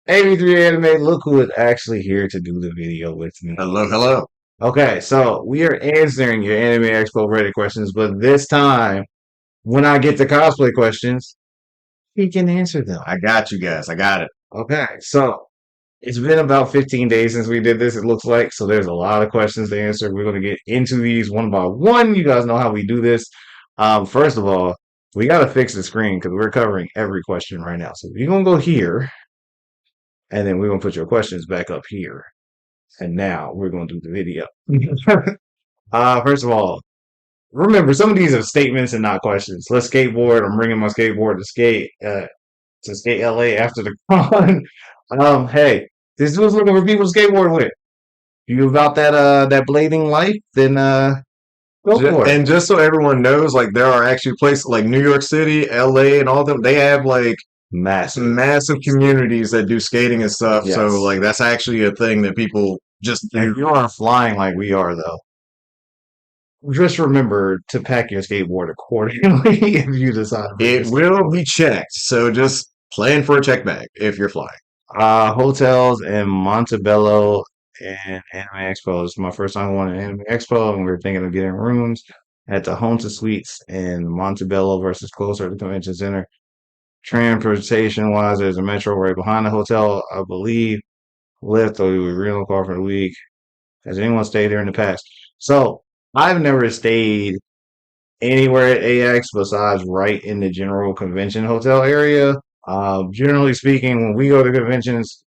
AB3 Anime, look who is actually here to do the video with me. Hello, hello. Okay, so we are answering your Anime Expo Reddit questions, but this time, when I get the cosplay questions, he can answer them. I got you guys. I got it. Okay, so it's been about 15 days since we did this, it looks like, so there's a lot of questions to answer. We're going to get into these one by one. You guys know how we do this. First of all, we got to fix the screen because we're covering every question right now. So you're going to go here, and then we're going to put your questions back up here. And now we're going to do the video. First of all, remember some of these are statements and not questions. Let's skateboard. I'm bringing my skateboard to skate LA after the con. Hey, this dude's looking for people to skateboard with. You about that blading life? Then go for it. And just so everyone knows, like there are actually places like New York City, LA, and all of them. They have like Massive. massive communities that do skating and stuff. So Yes. like that's actually a thing that people just If do. you are flying like we are, though, just remember to pack your skateboard accordingly if you decide to bring your It will skateboard. be checked. So just plan for a check bag if you're flying. Hotels in Montebello and Anime Expo. It's my first time going to Anime Expo, and we are thinking of getting rooms at the Honta Suites in Montebello versus closer to the convention center. Transportation wise, there's a metro right behind the hotel, I believe. Lyft or we rental car for the week. Has anyone stayed there in the past? So I've never stayed anywhere at AX besides right in the general convention hotel area. Generally speaking, when we go to conventions,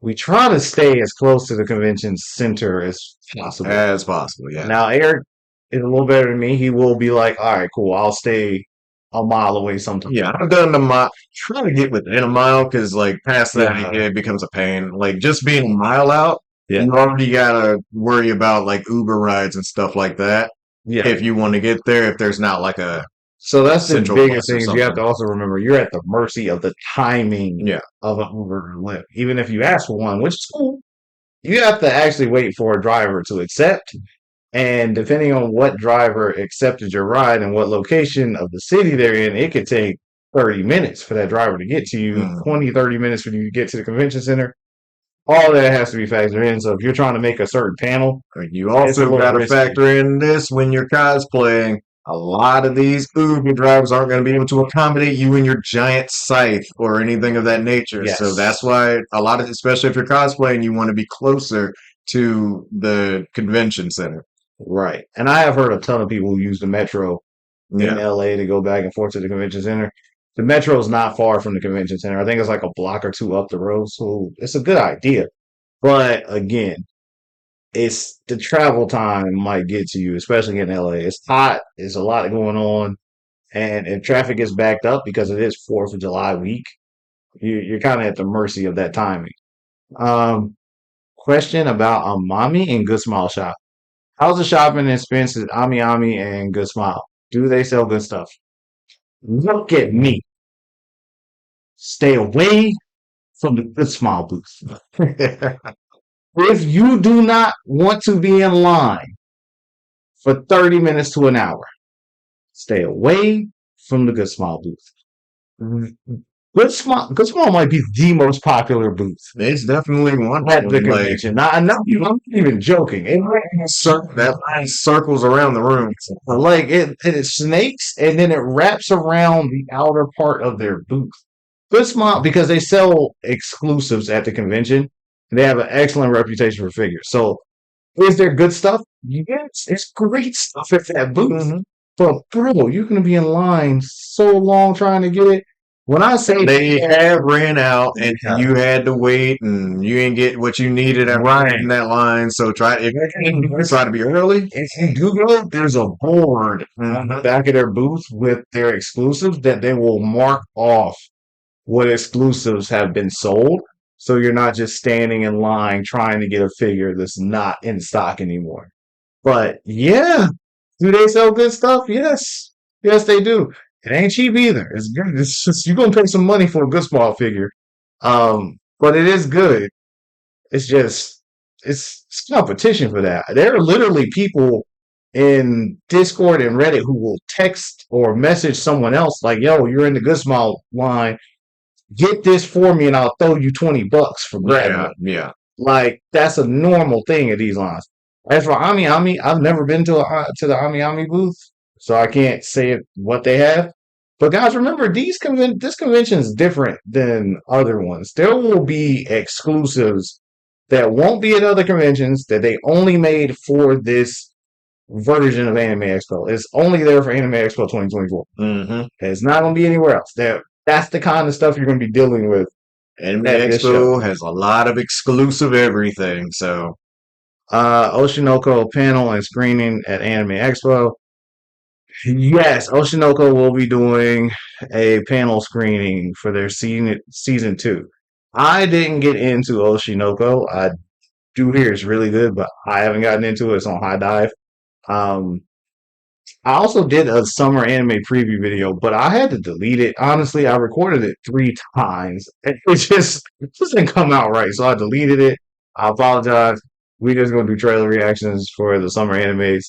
we try to stay as close to the convention center as possible. As possible, yeah. Now, Eric is a little better than me. He will be like, all right, cool, I'll stay a mile away sometime. Yeah, I've done the mile. Trying to get within a mile because, like, past that, Yeah, it becomes a pain. Like, just being a mile out, yeah, you already gotta worry about like Uber rides and stuff like that. yeah. If you want to get there, if there's not like a So that's the central biggest bus or thing is you have something. to also remember you're at the mercy of the timing Yeah, of an Uber or Lyft. Even if you ask for one, which is cool, you have to actually wait for a driver to accept. And depending on what driver accepted your ride and what location of the city they're in, it could take 30 minutes for that driver to get to you, mm. 20, 30 minutes for you to get to the convention center. All that has to be factored in. So if you're trying to make a certain panel, You it's a also little got to risky. factor in this when you're cosplaying. A lot of these Uber drivers aren't going to be able to accommodate you in your giant scythe or anything of that nature. So that's Yes. why a lot of, especially if you're cosplaying, you want to be closer to the convention center. Right. And I have heard a ton of people who use the metro in Yeah. LA to go back and forth to the convention center. The metro is not far from the convention center. I think it's like a block or two up the road. So it's a good idea. But again, it's the travel time might get to you, especially in LA. It's hot. There's a lot going on. And if traffic is backed up because it is 4th of July week, you're kind of at the mercy of that timing. Um, Question about Amami and Good Smile Shop. How's the shopping expense at Ami Ami and Good Smile? Do they sell good stuff? Look at me. Stay away from the Good Smile booth. If you do not want to be in line for 30 minutes to an hour, stay away from the Good Smile booth. Good Smile might be the most popular booth It's definitely one of at the them. Like convention. I'm not even joking. that line circles around the room. Like it snakes and then it wraps around the outer part of their booth. Good Smile because they sell exclusives at the convention. They have an excellent reputation for figures. So is there good stuff? Yes, it's great stuff at that booth. Hmm. But bro, you're gonna be in line so long trying to get it. When I say They have ran out, and yeah, you had to wait, and you didn't get what you needed after right. waiting that line. So try if you can try to be early. If you Google it, there's a board on the Hmm. back of their booth with their exclusives that they will mark off what exclusives have been sold. So you're not just standing in line trying to get a figure that's not in stock anymore. But yeah, do they sell good stuff? Yes. Yes, they do. It ain't cheap either. It's good. It's just, you're gonna pay some money for a good small figure. But it is good. It's just it's competition for that. There are literally people in Discord and Reddit who will text or message someone else like, yo, you're in the good small line. get this for me and I'll throw you $20 for grabbing Yeah, it. yeah. Like that's a normal thing at these lines. As for Ami Ami, I've never been to the Ami Ami booth, so I can't say what they have. But guys, remember this convention is different than other ones. There will be exclusives that won't be at other conventions that they only made for this version of Anime Expo. It's only there for Anime Expo 2024. Mm-hmm. It's not going to be anywhere else. That's the kind of stuff you're going to be dealing with Anime at this show. Expo has a lot of exclusive everything, so Oshinoko panel and screening at Anime Expo. Yes, Oshinoko will be doing a panel screening for their season 2. I didn't get into Oshinoko. I do hear it's really good, but I haven't gotten into it. It's on High Dive. Um, I also did a summer anime preview video, but I had to delete it. Honestly, I recorded it 3 times. It just didn't come out right, so I deleted it. I apologize. We just gonna do trailer reactions for the summer animes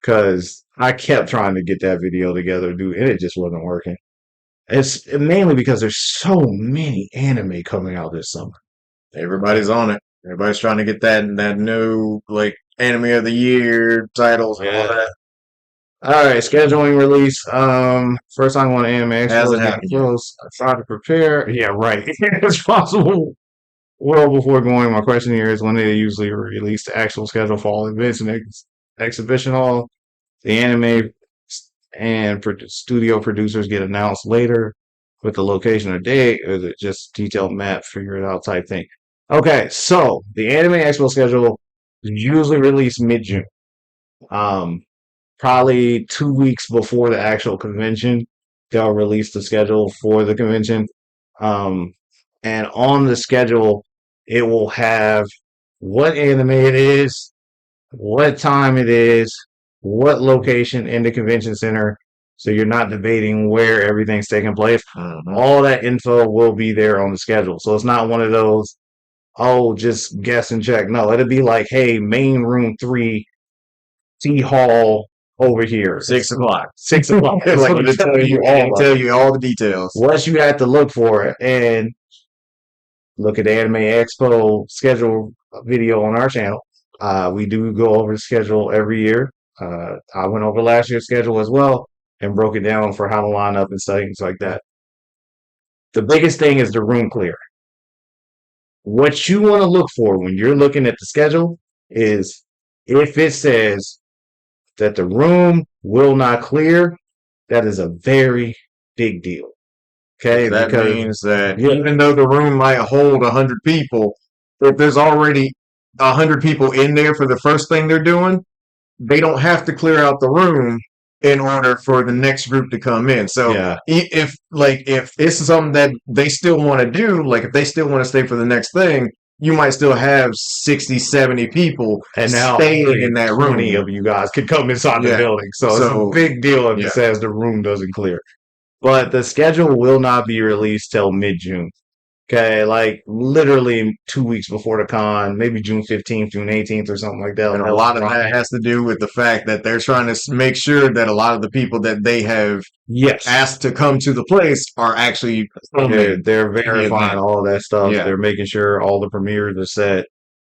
because I kept trying to get that video together, dude, and it just wasn't working. It's mainly because there's so many anime coming out this summer. everybody's on it. Everybody's trying to get that new like anime of the year titles and all Yeah. that. All right, scheduling release. First time on Anime Expo Hasn't is getting happened yet. close. I tried to prepare. Yeah, right. It's possible. Well, before going, my question here is when they usually release the actual schedule for all events and exhibition hall. The anime and studio producers get announced later with the location or date, or is it just detailed map, figure it out type thing? Okay, so the Anime Expo schedule is usually released mid-June. Um, Probably 2 weeks before the actual convention, they'll release the schedule for the convention. Um, and on the schedule, it will have what anime it is, what time it is, what location in the convention center. So you're not debating where everything's taking place. Mm-hmm. All that info will be there on the schedule. So it's not one of those, oh, just guess and check. No, it'll be like, hey, main room 3, T Hall over here. 6 o'clock. 6 o'clock. It's Like like it'll tell you all of tell it. you all the details. What you have to look for and look at the Anime Expo schedule video on our channel. We do go over the schedule every year. I went over last year's schedule as well and broke it down for how to line up and things like that. The biggest thing is the room clear. What you want to look for when you're looking at the schedule is if it says that the room will not clear, that is a very big deal. Okay, That because means that yeah, even though the room might hold 100 people, if there's already 100 people in there for the first thing they're doing, they don't have to clear out the room in order for the next group to come in. So yeah, if this is something that they still want to do, like if they still want to stay for the next thing, you might still have 60, 70 people and now staying only in that 20 room. of you guys could come inside the Yeah. building. So it's a So big deal if it yeah. says the room doesn't clear. But the schedule will not be released till mid-June. Okay, like literally 2 weeks before the con, maybe June 15th, June 18th, or something like that. And a lot of that has to do with the fact that they're trying to make sure that a lot of the people that they have Yes, asked to come to the place are actually coming. they're verifying all that stuff. Yeah. They're making sure all the premieres are set.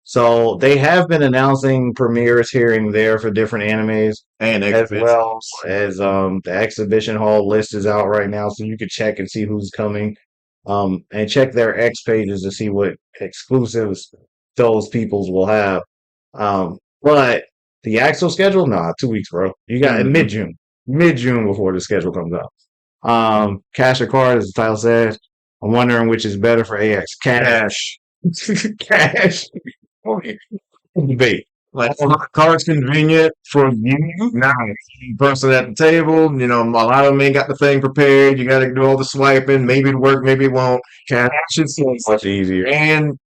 So they have been announcing premieres here and there for different animes, And as exhibits. well as the exhibition hall list is out right now, so you can check and see who's coming. And check their X pages to see what exclusives those peoples will have. But the actual schedule, nah, 2 weeks, bro. You got it Mhm. mid June before the schedule comes out. Cash or card, as the title says. I'm wondering which is better for AX. Cash. Cash. Debate. Like card's convenient for you, not the person at the table. You know, a lot of them ain't got the thing prepared. You got to do all the swiping. Maybe it work, maybe it won't. Cash is so Much easier. and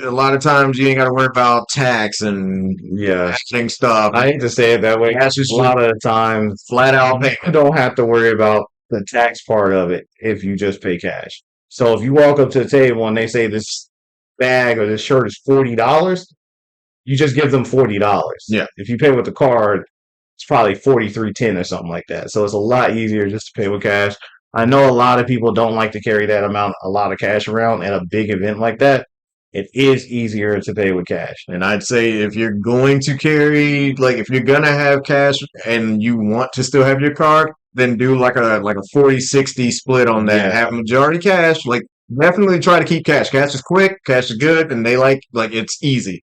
a lot of times you ain't got to worry about tax and Yeah. matching stuff. I hate to say it that way. Cash is A lot of the times, flat out you payment. don't have to worry about the tax part of it if you just pay cash. So if you walk up to the table and they say this bag or this shirt is $40, you just give them $40. Yeah. If you pay with the card, it's probably 43.10 or something like that. So it's a lot easier just to pay with cash. I know a lot of people don't like to carry that amount, a lot of cash around at a big event like that. It is easier to pay with cash. And I'd say if you're going to carry, like if you're gonna have cash and you want to still have your card, then do like a 40-60 split on that. Yeah, Have majority cash. Like definitely try to keep cash. Cash is quick, cash is good, and they like it's easy.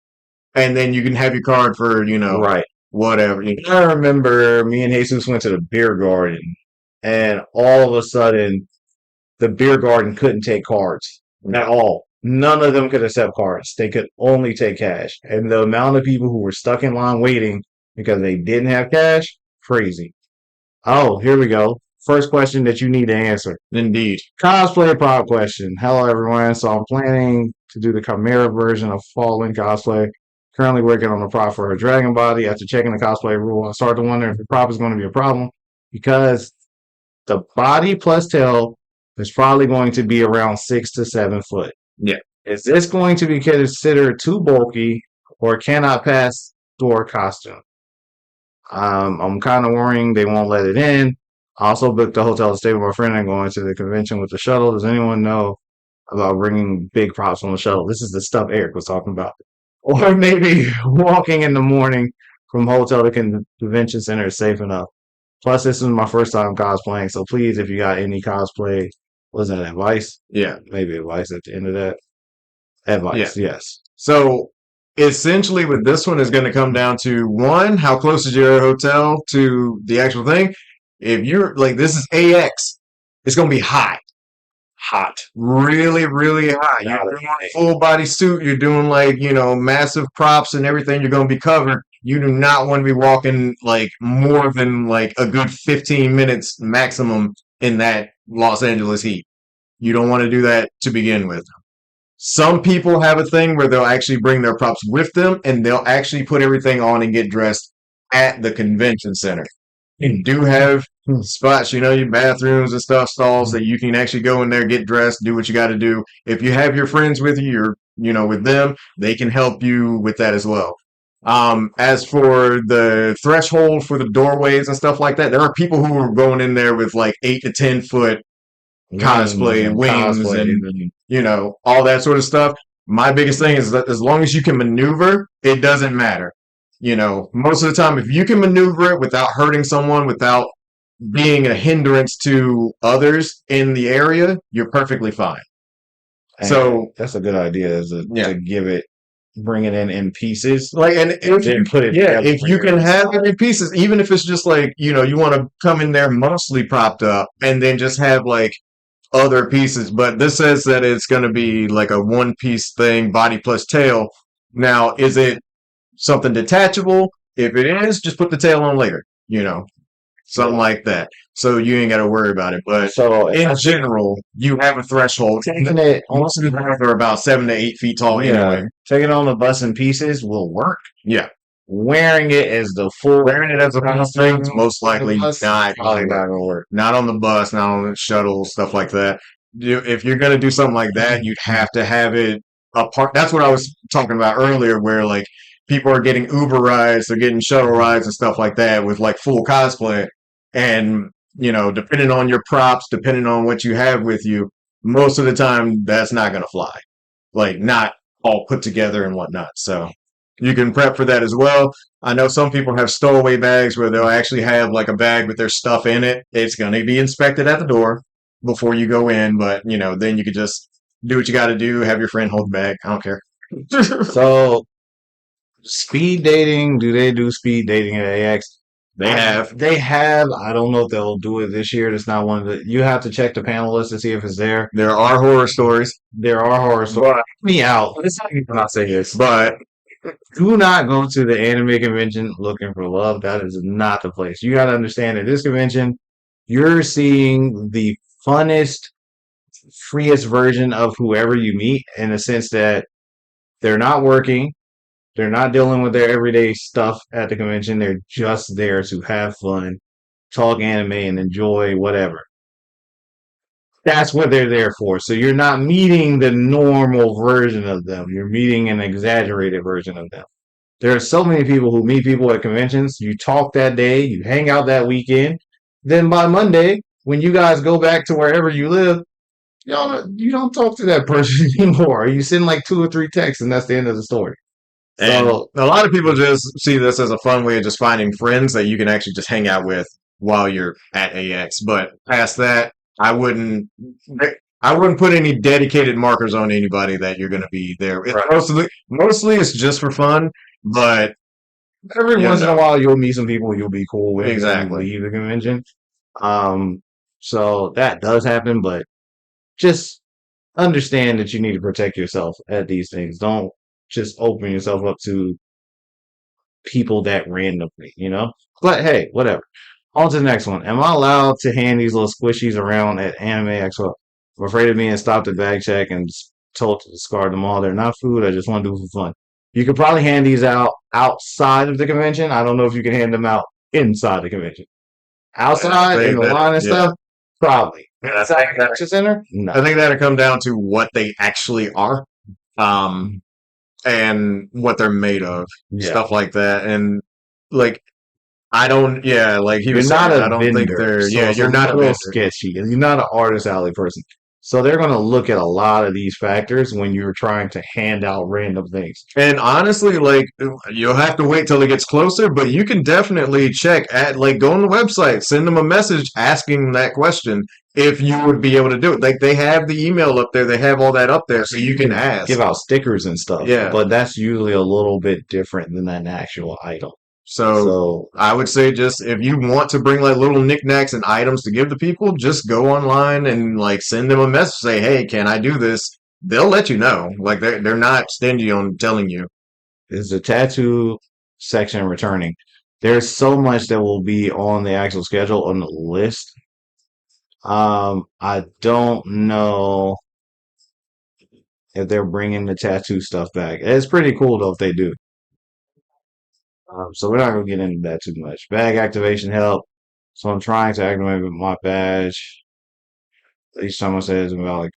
And then you can have your card for, right. whatever. I remember me and Jesus went to the beer garden, and all of a sudden, the beer garden couldn't take cards at all. None of them could accept cards. They could only take cash. And the amount of people who were stuck in line waiting because they didn't have cash, crazy. Oh, here we go. First question that you need to answer. Indeed. Cosplay prop question. Hello, everyone. So I'm planning to do the Chimera version of Fallen cosplay. Currently working on a prop for her dragon body. After checking the cosplay rule, I started to wonder if the prop is going to be a problem because the body plus tail is probably going to be around 6 to 7 foot. Yeah. Is this going to be considered too bulky or cannot pass door costume? I'm kind of worrying they won't let it in. I also booked a hotel to stay with my friend and going to the convention with the shuttle. Does anyone know about bringing big props on the shuttle? This is the stuff Eric was talking about. Or maybe walking in the morning from hotel to convention center is safe enough. Plus, this is my first time cosplaying, so please, if you got any cosplay, was that advice? Yeah. Maybe advice at the end of that. Yeah. Advice, yes. So essentially with this one is going to come down to one, how close is your hotel to the actual thing? If you're like, this is AX, it's going to be hot. Hot. Really, really hot. You're doing a full body suit. You're doing like, massive props and everything. You're going to be covered. You do not want to be walking like more than like a good 15 minutes maximum in that Los Angeles heat. You don't want to do that to begin with. Some people have a thing where they'll actually bring their props with them and they'll actually put everything on and get dressed at the convention center. You do have spots, your bathrooms and stuff, stalls that you can actually go in there, get dressed, do what you got to do. If you have your friends with you, or with them, they can help you with that as well. As for the threshold for the doorways and stuff like that, there are people who are going in there with like 8 to 10 foot cosplay and wings Cosplay. and all that sort of stuff. My biggest thing is that as long as you can maneuver, it doesn't matter. Most of the time, if you can maneuver it without hurting someone, without being a hindrance to others in the area, you're perfectly fine. And So that's a good idea is yeah, to give it, bring it in pieces, like, and if then put it yeah, together if for you your can have it in pieces, even if it's just like you want to come in there mostly propped up, and then just have like other pieces, but this says that it's going to be like a one piece thing, body plus tail. Now, is it something detachable? If it is, just put the tail on later, something like that. So you ain't got to worry about it. But So in general, you have a threshold. taking it Most of the cars are about 7 to 8 feet tall anyway. taking it on the bus in pieces will work. Yeah. Wearing it as the full Wearing it as a full thing, most likely not. probably not gonna work. Not on the bus, not on the shuttle, stuff like that. If you're going to do something like that, you'd have to have it apart. That's what I was talking about earlier, where like people are getting Uber rides, they're getting shuttle rides and stuff like that with like full cosplay. And, depending on your props, depending on what you have with you, most of the time that's not going to fly. Like not all put together and whatnot. So you can prep for that as well. I know some people have stowaway bags where they'll actually have like a bag with their stuff in it. It's going to be inspected at the door before you go in, but then you could just do what you got to do. Have your friend hold the bag. I don't care. So speed dating, do they do speed dating at AX? They have. They have. I don't know if they'll do it this year. That's not one of the. You have to check the panel list to see if it's there. There are horror stories. There are horror stories. Me out. It's not even I say this, But do not go to the anime convention looking for love. That is not the place. You got to understand at this convention, you're seeing the funnest, freest version of whoever you meet in the sense that they're not working. They're not dealing with their everyday stuff at the convention. They're just there to have fun, talk anime, and enjoy whatever. That's what they're there for. So you're not meeting the normal version of them. You're meeting an exaggerated version of them. There are so many people who meet people at conventions. You talk that day, you hang out that weekend. Then by Monday, when you guys go back to wherever you live, you don't talk to that person anymore. You send like two or three texts, and that's the end of the story. And So a lot of people just see this as a fun way of just finding friends that you can actually just hang out with while you're at AX. But past that, I wouldn't put any dedicated markers on anybody that you're going to be there. right. Mostly it's just for fun, but Every you once in a know, while, you'll meet some people you'll be cool with when you exactly. leave the convention. Um, so that does happen, but just understand that you need to protect yourself at these things. Don't just open yourself up to people that randomly, you know? But hey, whatever. On to the next one. Am I allowed to hand these little squishies around at Anime Expo? I'm afraid of being stopped at bag check and told to discard them all. They're not food. I just want to do it for fun. You could probably hand these out outside of the convention. I don't know if you can hand them out inside the convention. I Outside in think the that, line and yeah. stuff, probably. Yeah, Inside the convention center, no. I think that'll come down to what they actually are, um, and what they're made of, Yeah. stuff like that. And like, I don't, yeah, like he You're was not saying, I a don't think vendor, they're, so yeah, it's a you're not a little vendor. sketchy. You're not an artist alley person. So they're going to look at a lot of these factors when you're trying to hand out random things. And honestly, like you'll have to wait till it gets closer, but you can definitely check at like go on the website, send them a message asking that question if you would be able to do it. Like they have the email up there, they have all that up there, so you can Give ask. out stickers and stuff, Yeah. but that's usually a little bit different than an actual item. So So I would say just if you want to bring like little knickknacks and items to give to people, just go online and like send them a message, say, "Hey, can I do this?" They'll let you know. Like they're not stingy on telling you. is the tattoo section returning. There's so much that will be on the actual schedule on the list. I don't know if they're bringing the tattoo stuff back. It's pretty cool though if they do. So we're not gonna get into that too much. Bag activation help. So I'm trying to activate my badge. Each time I say it's invalid.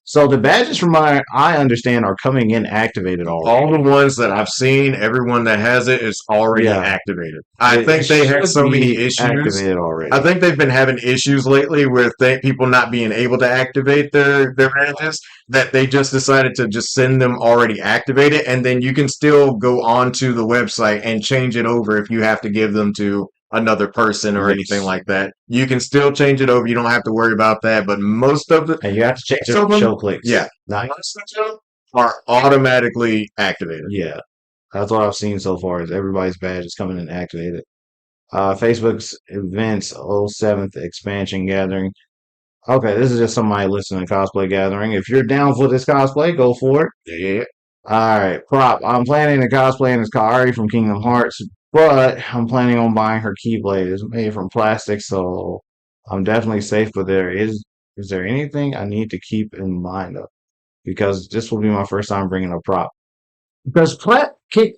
So the badges, from my I understand, are coming in activated All already. the ones that I've seen, everyone that has it is already Yeah, activated. I it think they had should so many be issues. activated I already. think they've been having issues lately with people not being able to activate their badges that they just decided to just send them already activated, and then you can still go onto the website and change it over if you have to give them to another person or anything Yes, like that. You can still change it over. You don't have to worry about that. But and you have to change most your of them, show yeah, clicks. Nice. most of them are automatically activated. Yeah, that's what I've seen so far. Is everybody's badge is coming in activated. Facebook's events 07th expansion gathering. Okay, this is just somebody listening to cosplay gathering. If you're down for this cosplay, go for it. Yeah. All right, prop. I'm planning to cosplay as Kairi from Kingdom Hearts, but I'm planning on buying her Keyblade. It's made from plastic, so I'm definitely safe. But is there anything I need to keep in mind of? Because this will be my first time bringing a prop. Because plastic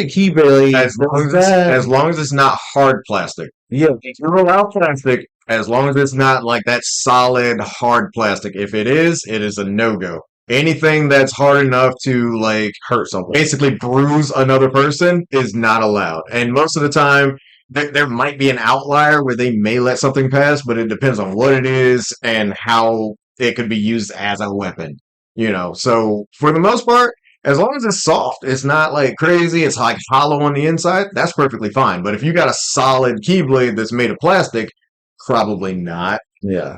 Keyblade does that? As long as it's not hard plastic. Yeah, If you allow plastic, as long as it's not like that solid hard plastic. If it is, it is a no go. Anything that's hard enough to like hurt something. basically bruise another person is not allowed. And most of the time, there might be an outlier where they may let something pass, but it depends on what it is and how it could be used as a weapon. So for the most part, as long as it's soft, it's not like crazy, it's like hollow on the inside, that's perfectly fine. But if you got a solid keyblade that's made of plastic, probably not. Yeah.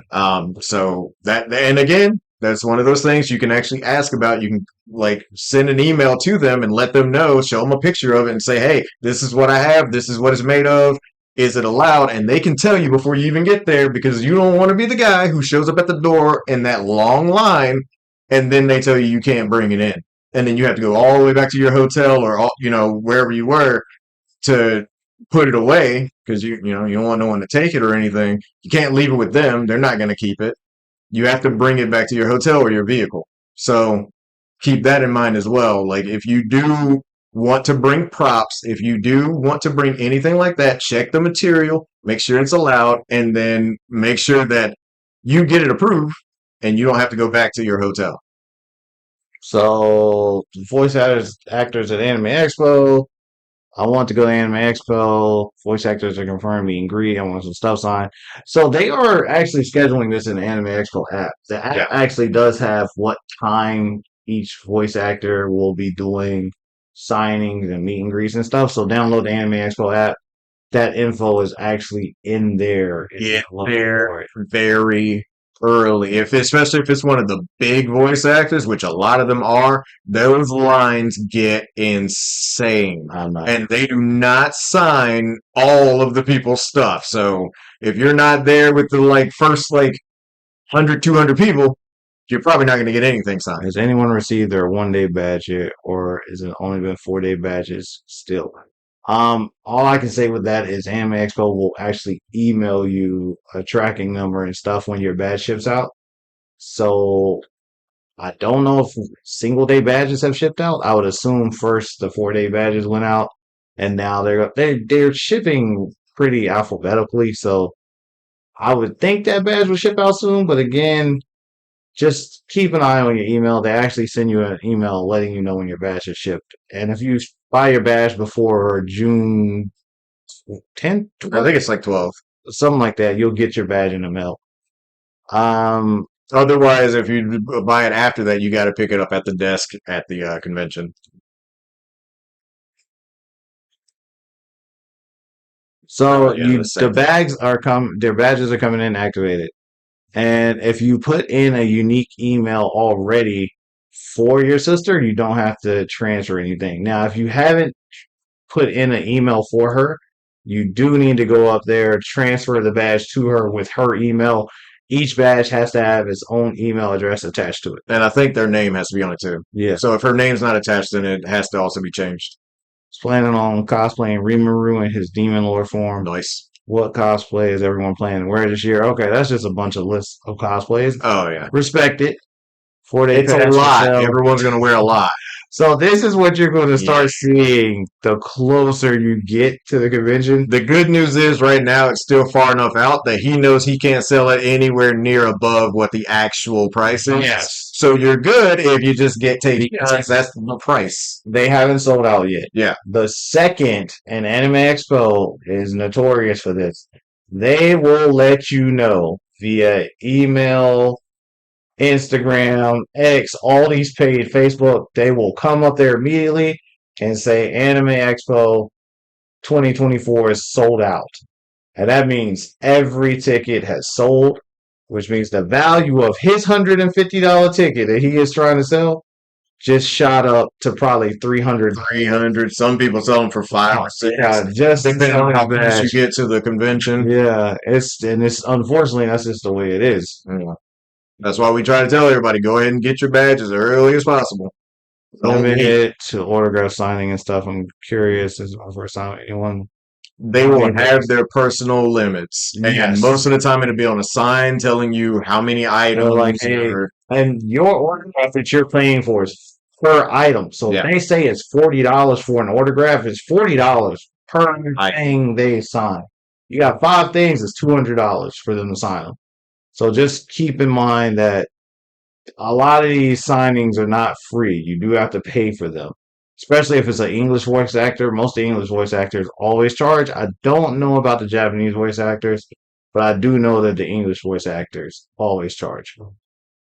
So that, and again, that's one of those things you can actually ask about. You can like send an email to them and let them know, show them a picture of it and say, hey, this is what I have. This is what it's made of. Is it allowed? And they can tell you before you even get there because you don't want to be the guy who shows up at the door in that long line and then they tell you you can't bring it in. And then you have to go all the way back to your hotel or wherever you were to put it away because you don't want no one to take it or anything. You can't leave it with them; they're not going to keep it. You have to bring it back to your hotel or your vehicle. So keep that in mind as well. Like if you do want to bring props, if you do want to bring anything like that, check the material, make sure it's allowed, and then make sure that you get it approved and you don't have to go back to your hotel. So voice actors at Anime Expo. I want to go to Anime Expo. Voice actors are confirmed meet and greet. I want some stuff signed. So they are actually scheduling this in the Anime Expo app. The app Yeah. actually does have what time each voice actor will be doing signings and meet and greets and stuff. So download the Anime Expo app. That info is actually in there. If you Get look there for it. very early. Especially if it's one of the big voice actors, which a lot of them are, those lines get insane. I'm not. And they do not sign all of the people's stuff. So if you're not there with the first 100, 200 people, you're probably not going to get anything signed. Has anyone received their 1 day badge yet, or is it only been 4 day badges still? All I can say with that is Anime Expo will actually email you a tracking number and stuff when your badge ships out. So I don't know if single day badges have shipped out. I would assume first the 4 day badges went out, and now they're shipping pretty alphabetically. So I would think that badge will ship out soon. But again, just keep an eye on your email. They actually send you an email letting you know when your badge is shipped. And if you buy your badge before June 10th, I think it's 12. something like that, you'll get your badge in the mail. Um, Otherwise, if you buy it after that, you got to pick it up at the desk at the convention. so Yeah, the the same. their badges are coming in activated. And if you put in a unique email already for your sister, you don't have to transfer anything. Now, if you haven't put in an email for her, you do need to go up there, transfer the badge to her with her email. Each badge has to have its own email address attached to it. And I think their name has to be on it too. Yeah. So if her name's not attached, then it has to also be changed. He's planning on cosplaying Rimuru in his Demon Lord form. Nice. What cosplay is everyone planning? Where this year? Okay, that's just a bunch of lists of cosplays. Oh yeah. Respect it. 4 day It's a pass for lot. sale. Everyone's going to wear a lot. So this is what you're going to start Yeah. seeing the closer you get to the convention. The good news is right now it's still far enough out that he knows he can't sell it anywhere near above what the actual price is. Yes. So you're good if you just get taken. Because That's the price. they haven't sold out yet. Yeah. The second, and Anime Expo is notorious for this, they will let you know via email, Instagram, X, all these paid Facebook, they will come up there immediately and say Anime Expo 2024 is sold out. And that means every ticket has sold, which means the value of his $150 ticket that he is trying to sell just shot up to probably 300. 300. Some people sell them for 5 or 6. Yeah, just Depending on how close badge. you get to the convention. Yeah, it's unfortunately that's just the way it is. Yeah. That's why we try to tell everybody, go ahead and get your badge as early as possible. Don't wait. Limited to autograph signing and stuff. I'm curious. This is my first time with anyone. They will have their personal limits. And Yes. most of the time it'll be on a sign telling you how many items. They're like, hey, or- and your autograph that you're paying for is per item. So Yeah. if they say it's $40 for an autograph, it's $40 per I- thing they sign. You got 5 things, it's $200 for them to sign them. So just keep in mind that a lot of these signings are not free. You do have to pay for them, especially if it's an English voice actor. Most of the English voice actors always charge. I don't know about the Japanese voice actors, but I do know that the English voice actors always charge.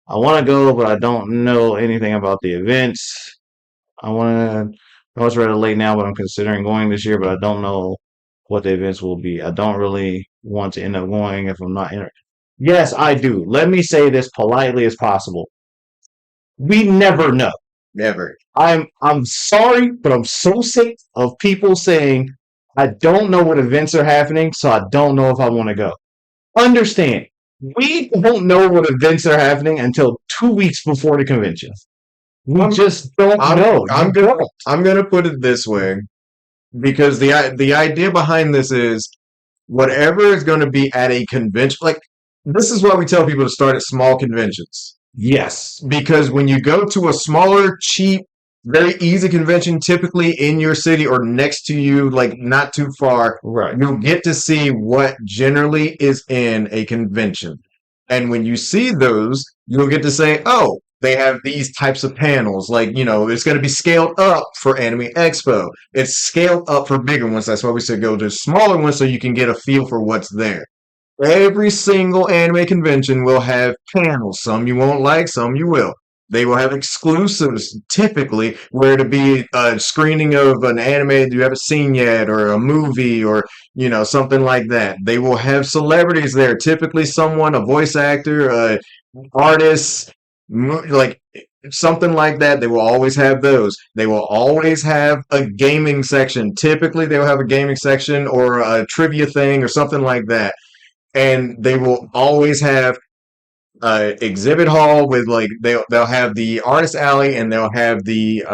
I want to go, but I don't know anything about the events. I want to. I was rather late now, but I'm considering going this year, but I don't know what the events will be. I don't really want to end up going if I'm not in it. Yes, I do. Let me say this politely as possible. We never know. Never. I'm sorry, but I'm so sick of people saying I don't know what events are happening, so I don't know if I want to go. Understand, we don't know what events are happening until 2 weeks before the convention. We just don't know. I'm gonna put it this way, because the idea behind this is whatever is going to be at a convention. Like, this is why we tell people to start at small conventions. Yes. Because when you go to a smaller, cheap, very easy convention, typically in your city or next to you, like not too far, Right. you'll get to see what generally is in a convention. And when you see those, you'll get to say, oh, they have these types of panels. Like, it's going to be scaled up for Anime Expo. It's scaled up for bigger ones. That's why we said go to smaller ones so you can get a feel for what's there. Every single anime convention will have panels. Some you won't like, some you will. They will have exclusives, typically, where to be a screening of an anime you haven't seen yet, or a movie, or something like that. They will have celebrities there, typically someone, a voice actor, a artist, like something like that. They will always have those. They will always have a gaming section. Typically, they will have a gaming section or a trivia thing or something like that, and they will always have exhibit hall with like they'll have the artist alley and they'll have the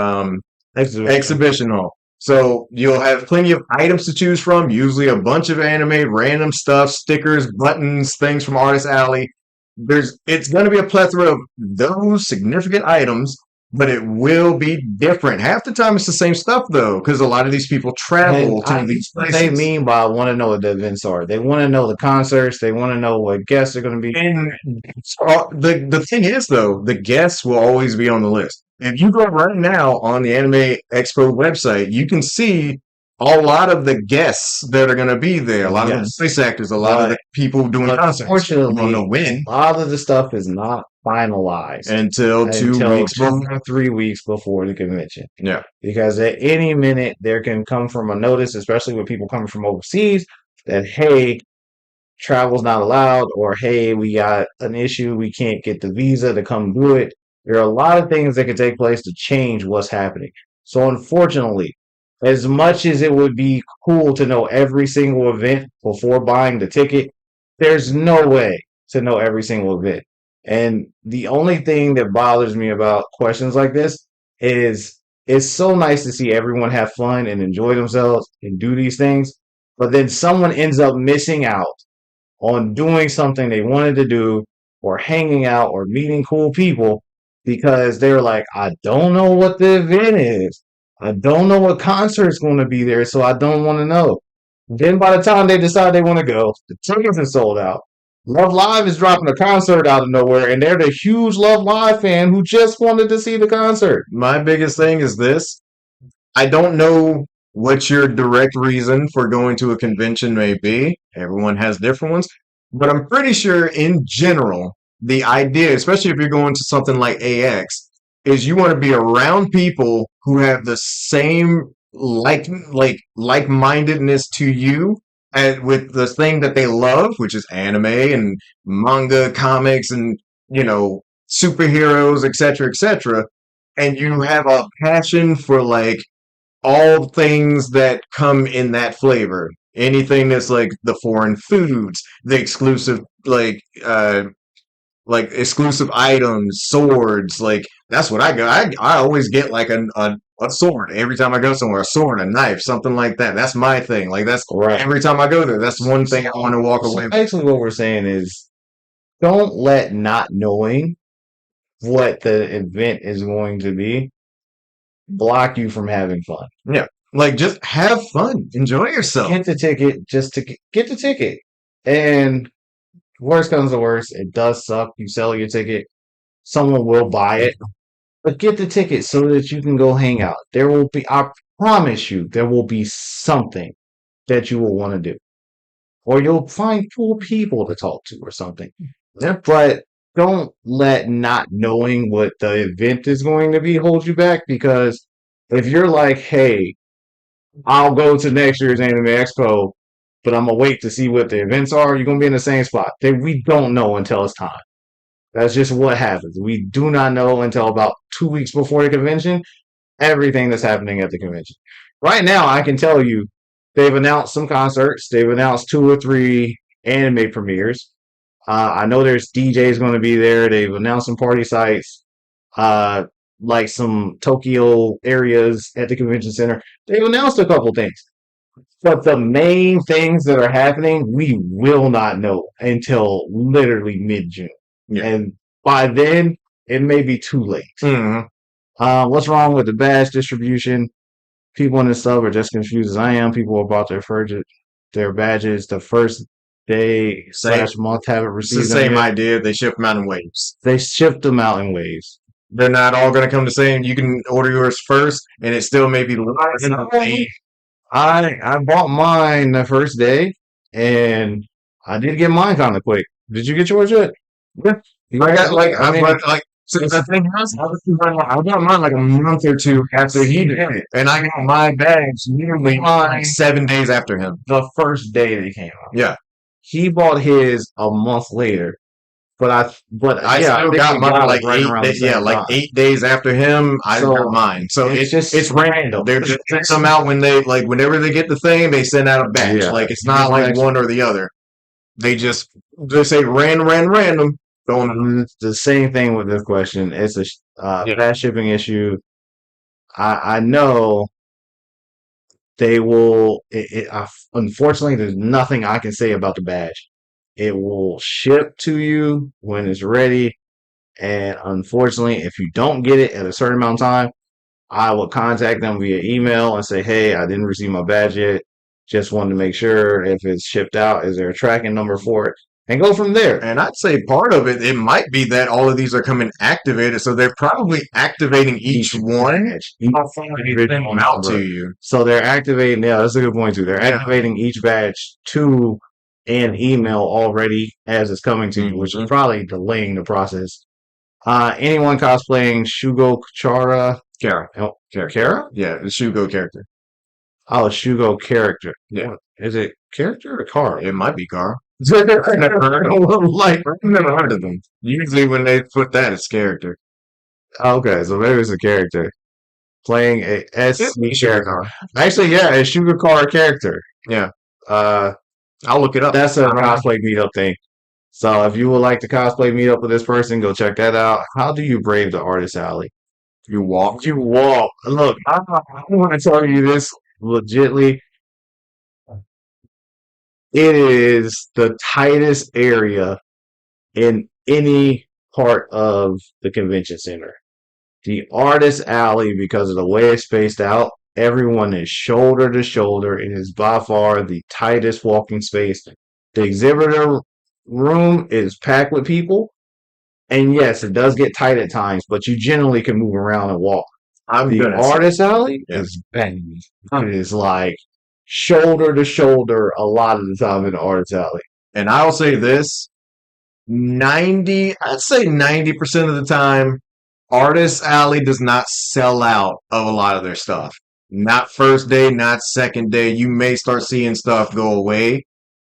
exhibition hall. So you'll have plenty of items to choose from, usually a bunch of anime, random stuff, stickers, buttons, things from artist alley. It's going to be a plethora of those significant items, but it will be different. Half the time it's the same stuff though, because a lot of these people And travel to these what they places. mean by want to know what the events are. They want to know the concerts. They want to know what guests are going to be. And the thing is, though, the guests will always be on the list. If you go right now on the Anime Expo website, you can see a lot of the guests that are going to be there. A lot of the Yes, voice actors, a lot of the but people doing concerts. You don't unfortunately, know when a lot of the stuff is not finalized until two until weeks two before. or 3 weeks before the convention. Yeah, Because at any minute there can come from a notice, especially with people coming from overseas, that hey, travel's not allowed, or hey, we got an issue, we can't get the visa to come do it. There are a lot of things that can take place to change what's happening. So unfortunately, as much as it would be cool to know every single event before buying the ticket, there's no way to know every single event. And the only thing that bothers me about questions like this is it's so nice to see everyone have fun and enjoy themselves and do these things, but then someone ends up missing out on doing something they wanted to do or hanging out or meeting cool people because they're like, I don't know what the event is. I don't know what concert's going to be there, so I don't want to know. Then by the time they decide they want to go, the tickets are sold out. Love Live is dropping a concert out of nowhere, and they're the huge Love Live fan who just wanted to see the concert. my biggest thing is this. I don't know what your direct reason for going to a convention may be. Everyone has different ones. But I'm pretty sure in general, the idea, especially if you're going to something like AX, is you want to be around people who have the same like-mindedness to you and with the thing that they love, which is anime and manga, comics, and superheroes, etc., etc. And you have a passion for like all things that come in that flavor. Anything that's like the foreign foods, the exclusive like exclusive items, swords, like that's what I go. I always get like a sword every time I go somewhere, a sword, a knife, something like that. That's my thing. Like that's Right. every time I go there, that's one thing I want to walk away So with. basically, what we're saying is don't let not knowing what the event is going to be block you from having fun. Yeah. Like just have fun. Enjoy yourself. Get the ticket just to get the ticket. And worst comes to worst, it does suck. You sell your ticket, someone will buy it, but get the ticket so that you can go hang out. There will be, I promise you, there will be something that you will want to do. Or you'll find cool people to talk to or something. Yeah. But don't let not knowing what the event is going to be hold you back, because if you're like, hey, I'll go to next year's Anime Expo, but I'm gonna wait to see what the events are, you're gonna be in the same spot. We don't know until it's time. That's just what happens. We do not know until about 2 weeks before the convention everything that's happening at the convention. Right now, I can tell you they've announced some concerts. They've announced 2 or 3 anime premieres. I know there's DJs going to be there. They've announced some party sites, uh, like some Tokyo areas at the convention center. They've announced a couple things. But the main things that are happening, we will not know until literally mid June. Yeah. And by then, it may be too late. Mm-hmm. What's wrong with the badge distribution? People in the sub are just confused as I am. People about their badges the first day Same. slash month haven't It's the received them same yet. idea. They ship them out in waves. They shipped them out in waves. They're not all going to come the same. You can order yours first, and it still may be less. And I bought mine the first day, and I did get mine kind of quick. Did you get yours yet? Yeah. You I got like I I mean, but like so the thing is, I got mine like a month or two after he did it, and I got my bags nearly like 7 days after him. the first day they came out. Yeah, He bought his a month later, but I yeah, I still think got we mine got it like right around the yeah, same like time. 8 days after him. I got So mine. So it's just it's random. They're just sending them out when they like whenever they get the thing, they send out a batch. yeah, Like it's not like one or the other. They say random. Don't the same thing with this question. It's a yeah. fast shipping issue. I know they will. Unfortunately, there's nothing I can say about the badge. It will ship to you when it's ready, and unfortunately, if you don't get it at a certain amount of time, I will contact them via email and say, "Hey, I didn't receive my badge yet. Just wanted to make sure if it's shipped out, is there a tracking number for it?" And go from there. And I'd say part of it might be that all of these are coming activated, so they're probably activating each one Each before they send them out to you. So they're activating, yeah, that's a good point too. They're Yeah. activating each batch to an email already as it's coming to you, which is probably delaying the process. Anyone cosplaying Shugo Chara? Kara. Oh, Kara? Yeah, the Shugo character. Oh, Shugo character. Yeah. What? Is it character or car? It might be Kara. I've never heard I've never heard of them. Usually when they put that, it's character. Okay, so maybe it's a character playing a S character. Actually, yeah, a Shugo Car character. Yeah. Uh, I'll look it up. That's a cosplay meetup thing. So if you would like to cosplay meetup with this person, go check that out. How do you brave the artist alley? You walk. You walk. Look, I want to tell you this legitly. It is the tightest area in any part of the convention center. The artist alley, because of the way it's spaced out, everyone is shoulder to shoulder. It is by far the tightest walking space. The exhibitor room is packed with people. And yes, it does get tight at times, but you generally can move around and walk. The artist alley is banging. It is like shoulder to shoulder a lot of the time in the artist alley. And I'll say this, I'd say 90% of the time, Artist Alley does not sell out of a lot of their stuff. Not first day, not second day. You may start seeing stuff go away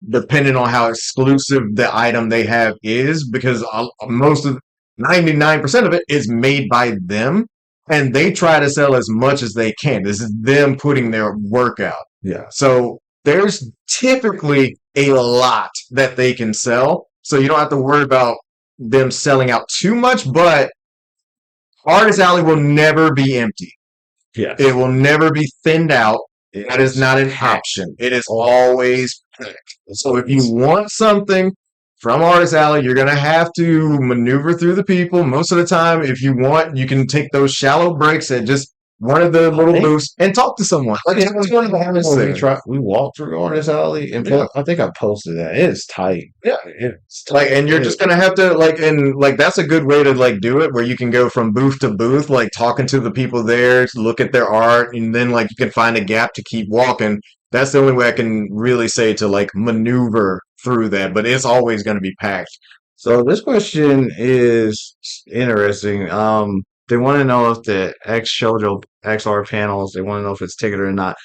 depending on how exclusive the item they have is, because most of 99% of it is made by them, and they try to sell as much as they can. This is them putting their work out. Yeah. So there's typically a lot that they can sell. So you don't have to worry about them selling out too much, but Artist Alley will never be empty. Yeah. It will never be thinned out. That is not an option. It is always packed. So if you want something from Artist Alley, you're going to have to maneuver through the people. Most of the time, if you want, you can take those shallow breaks at just one of the little booths and talk to someone. Like it's one of the artists there. We walked through Artist Alley, and I think I posted that. It is tight. Yeah, it's tight. Like, and you're just gonna have to that's a good way to like do it, where you can go from booth to booth, like talking to the people there, look at their art, and then like you can find a gap to keep walking. That's the only way I can really say to like maneuver through that, but it's always going to be packed. So this question is interesting. They want to know if the X Shoujo XR panels, they want to know if it's ticketed or not.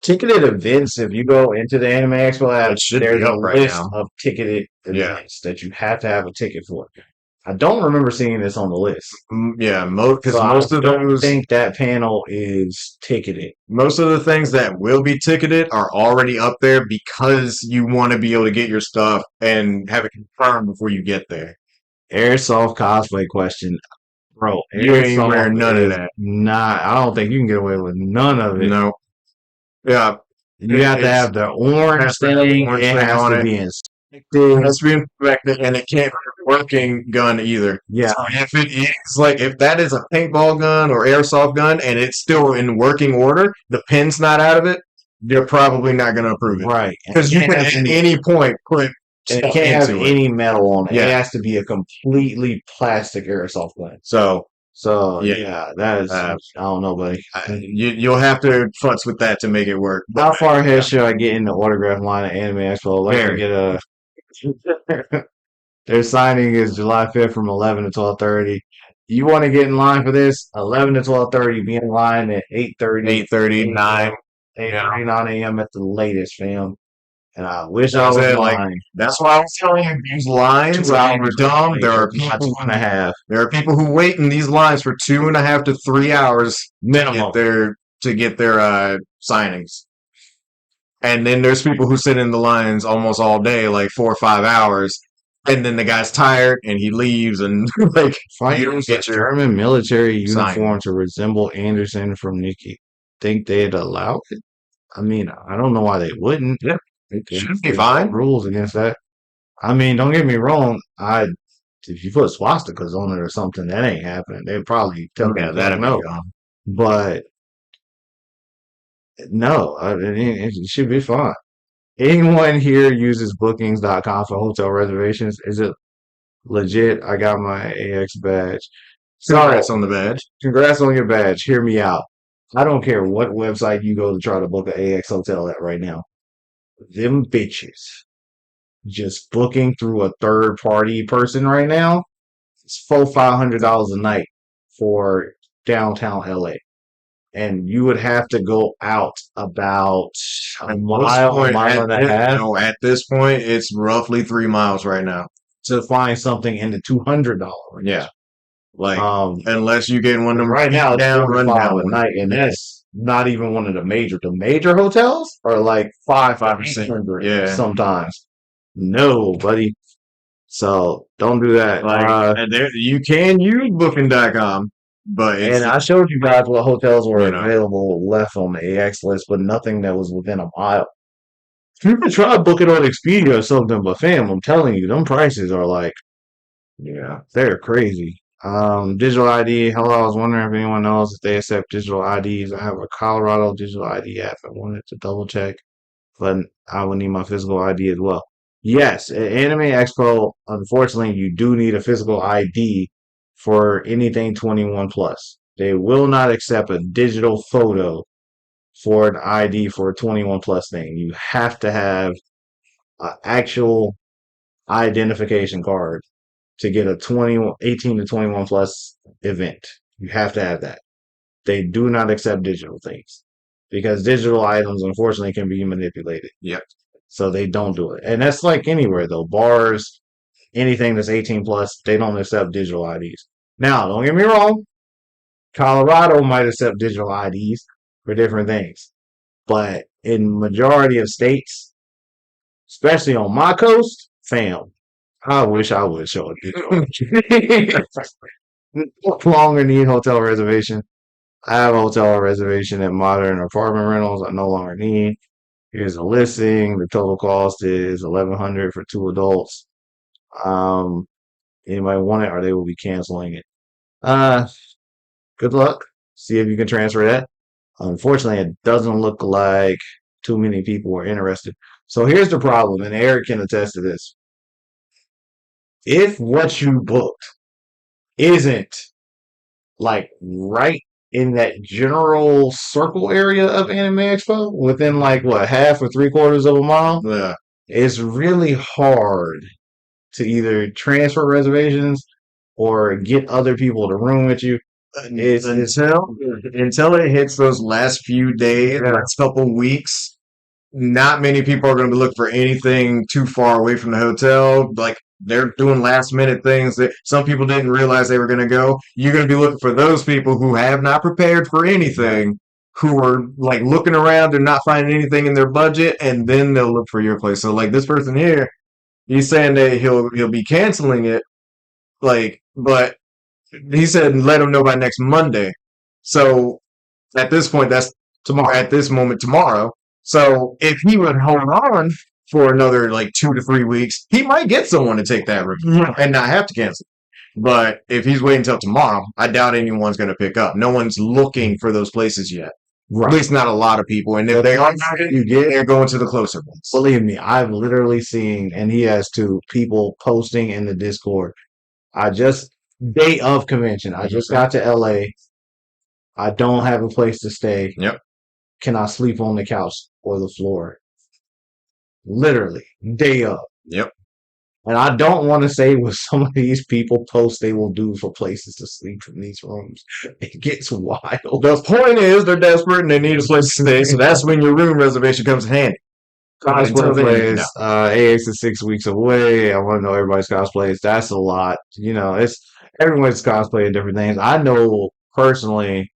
Ticketed events, if you go into the Anime Expo app, there's a list of ticketed events that you have to have a ticket for. I don't remember seeing this on the list. Yeah, because most of those. I think that panel is ticketed. Most of the things that will be ticketed are already up there because you want to be able to get your stuff and have it confirmed before you get there. Airsoft cosplay question. Bro, you ain't wearing none of that. Nah, I don't think you can get away with none of it. No. Yeah. You have to have the orange thing. It has to be it has to be inspected, and it can't be a working gun either. Yeah. So if that is a paintball gun or airsoft gun and it's still in working order, the pin's not out of it, they're probably not going to approve it. Right. Because you can at any point put and it can't have any metal on it. Yeah. It has to be a completely plastic airsoft gun. So So Yeah. yeah, that is Uh, I don't know, buddy. you'll have to futz with that to make it work. But How far ahead yeah, should I get in the autograph line at Anime Expo? I'd like to very. get a. Their signing is July 5th from 11 to 12:30. You want to get in line for this? 11 to 12:30. Be in line at 8:30 8:30, 9. a.m. Yeah. 8:30, 9 a.m. at the latest, fam. And I wish I That's was it. Like, lying. that's why I was telling you, these lines 2 hours are dumb. There are not two people and a half there are people who wait in these lines for 2.5 to 3 hours minimum. to get their signings. And then there's people who sit in the lines almost all day, like 4 or 5 hours, and then the guy's tired and he leaves and like you don't Fighters a get your German military sign. uniform to resemble Anderson from Nikki. Think they'd allow it? I mean, I don't know why they wouldn't. Yeah, should be There's no fine. rules against that. I mean, don't get me wrong. If you put swastikas on it or something, that ain't happening. They'd probably tell you Yeah, the fuck that'd be no. gone. But no, it should be fine. Anyone here uses bookings.com for hotel reservations? Is it legit? I got my AX badge. Congrats So, on the badge. congrats on your badge. Hear me out. I don't care what website you go to try to book an AX hotel at right now. Them bitches just booking through a third party person right now. It's $500 a night for downtown LA. And you would have to go out about a mile and a half At this point, it's roughly 3 miles right now. to find something in the $200 range. Yeah, like Um, unless you get one of them right now it's down, run 45 down a ones. night, and that's not even one of the major. The major hotels are like 500 Yeah, sometimes. No, buddy. So don't do that. like there you can use Booking.com, but it's And I showed you guys what hotels were you know available left on the AX list, but nothing that was within a mile. You could try booking on Expedia or something, but fam, I'm telling you, them prices are like, yeah, they're crazy. Digital ID. Hello, I was wondering if anyone knows if they accept digital IDs. I have a Colorado digital ID app. I wanted to double check, but I would need my physical ID as well. Yes, at Anime Expo, unfortunately, you do need a physical ID for anything 21 plus. They will not accept a digital photo for an ID for a 21 plus thing. You have to have an actual identification card to get a 18 to 21 plus event. You have to have that. They do not accept digital things because digital items, unfortunately, can be manipulated. yep. So they don't do it. And that's like anywhere though. Bars, anything that's 18 plus, they don't accept digital IDs. Now, don't get me wrong. Colorado might accept digital IDs for different things. But in majority of states, especially on my coast, fam, I wish I would show a digital. No longer need hotel reservation. I have a hotel reservation at Modern Apartment Rentals. I no longer need. Here's a listing. The total cost is $1,100 for 2 adults. Um, Anybody want it, or they will be canceling it. Uh, Good luck. See if you can transfer that. Unfortunately, it doesn't look like too many people are interested. So here's the problem, and Eric can attest to this. If what you booked isn't like right in that general circle area of Anime Expo, within like what, half or 3/4 of a mile, Yeah. it's really hard to either transfer reservations or get other people to room with you. Until it hits those last few days, Yeah. last couple weeks, not many people are going to be looking for anything too far away from the hotel. Like they're doing last minute things that some people didn't realize they were going to go. You're going to be looking for those people who have not prepared for anything, who are like looking around and not finding anything in their budget, and then they'll look for your place. So like this person here, he's saying that he'll be canceling it, like, but he said let him know by next Monday. So at this point, that's tomorrow. At this moment, tomorrow. So if he would hold on for another like 2 to 3 weeks, he might get someone to take that room and not have to cancel. But if he's waiting until tomorrow, I doubt anyone's going to pick up. No one's looking for those places yet. At least not a lot of people. And if they are, they're going to the closer ones. Believe me, I've literally seen, and he has two people posting in the Discord. I just Day of convention. I just got to LA. I don't have a place to stay. Yep. Can I sleep on the couch or the floor? Literally, day of. Yep. And I don't want to say what some of these people post they will do for places to sleep in these rooms. It gets wild. The point is they're desperate and they need a place to stay, so that's when your room reservation comes in handy. Until Cosplay then, plays, AX is 6 weeks away. I want to know everybody's cosplays. That's a lot. It's everyone's cosplaying different things. I know personally,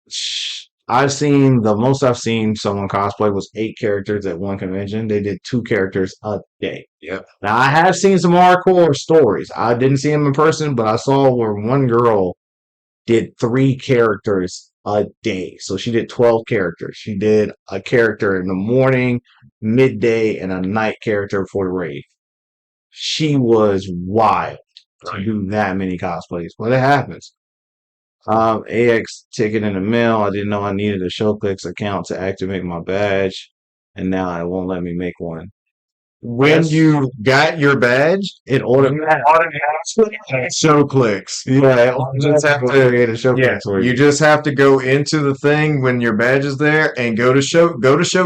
the most I've seen someone cosplay was 8 characters at one convention. They did 2 characters a day. Yep. Now I have seen some hardcore stories. I didn't see them in person, but I saw where one girl did 3 characters a day. So she did 12 characters. She did a character in the morning, midday, and a night character for the raid. She was wild to do that many cosplays, but it happens. AX ticket in the mail. I didn't know I needed a ShowClicks account to activate my badge, and now it won't let me make one. When you got your badge, It automatically show clicks. yeah, You just have to create a ShowClicks for you you. just have to go into the thing when your badge is there and go to show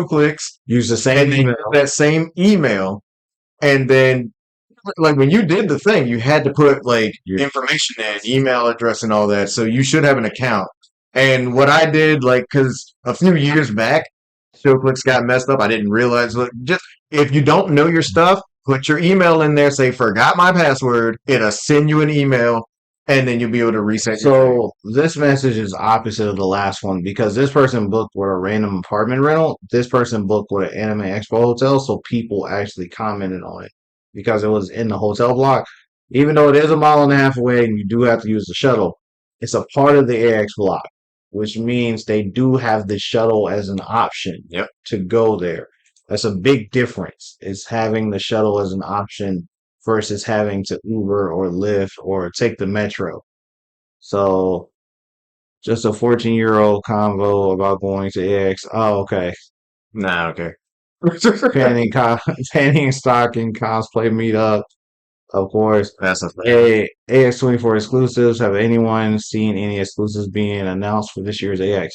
clicks Use the same and then email. use that same email, and then like when you did the thing, you had to put like Your information in, email address and all that. So you should have an account. And what I did, like, cause a few years back, ShowClicks got messed up. I didn't realize. Look, just if you don't know your stuff, put your email in there. Say forgot my password. It'll send you an email, and then you'll be able to reset your thing. So this message is opposite of the last one because this person booked with a random apartment rental. This person booked with an Anime Expo hotel, so people actually commented on it because it was in the hotel block. Even though it is a mile and a half away and you do have to use the shuttle, it's a part of the AX block, which means they do have the shuttle as an option Yep. to go there. That's a big difference, is having the shuttle as an option versus having to Uber or Lyft or take the metro. So just a 14-year-old convo about going to AX. Oh, okay. Nah, okay. Panning, panning stocking cosplay meetup, of course. That's a thing. AX24 exclusives. Have anyone seen any exclusives being announced for this year's AX?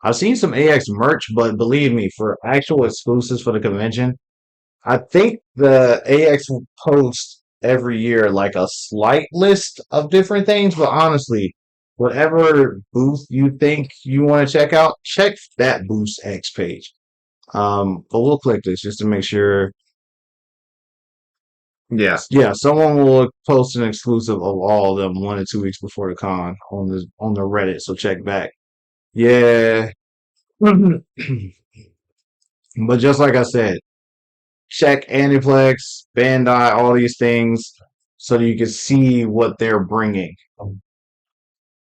I've seen some AX merch, but believe me, for actual exclusives for the convention, I think the AX will post every year like a slight list of different things, but honestly, whatever booth you think you want to check that booth's X page. But we'll click this just to make sure. Yeah. Yeah, someone will post an exclusive of all of them 1 to 2 weeks before the con on the Reddit. So check back. Yeah, but just like I said, check Aniplex, Bandai, all these things, so that you can see what they're bringing.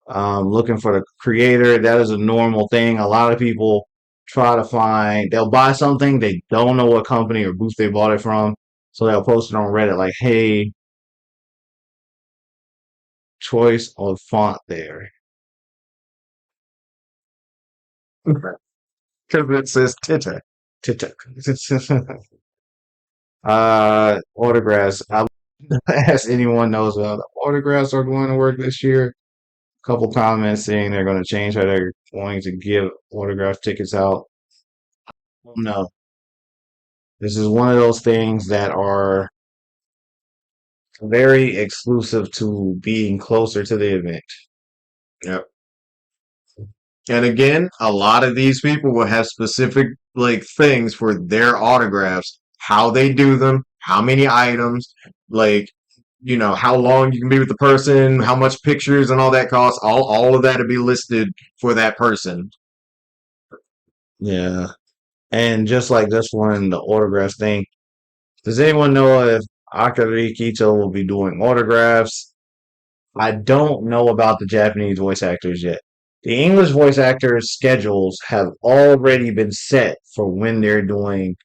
Looking for the creator, that is a normal thing. A lot of people they'll buy something, they don't know what company or booth they bought it from, so they'll post it on Reddit like, hey, choice of font there. Because it says Tita. Autographs. I ask anyone knows autographs are going to work this year. Couple comments saying they're going to change how they're going to give autograph tickets out. No, this is one of those things that are very exclusive to being closer to the event. Yep. And again, a lot of these people will have specific like things for their autographs, how they do them, how many items, like how long you can be with the person, how much pictures and all that costs. All of that to be listed for that person. Yeah. And just like this one, the autographs thing. Does anyone know if Akari Kito will be doing autographs? I don't know about the Japanese voice actors yet. The English voice actors' schedules have already been set for when they're doing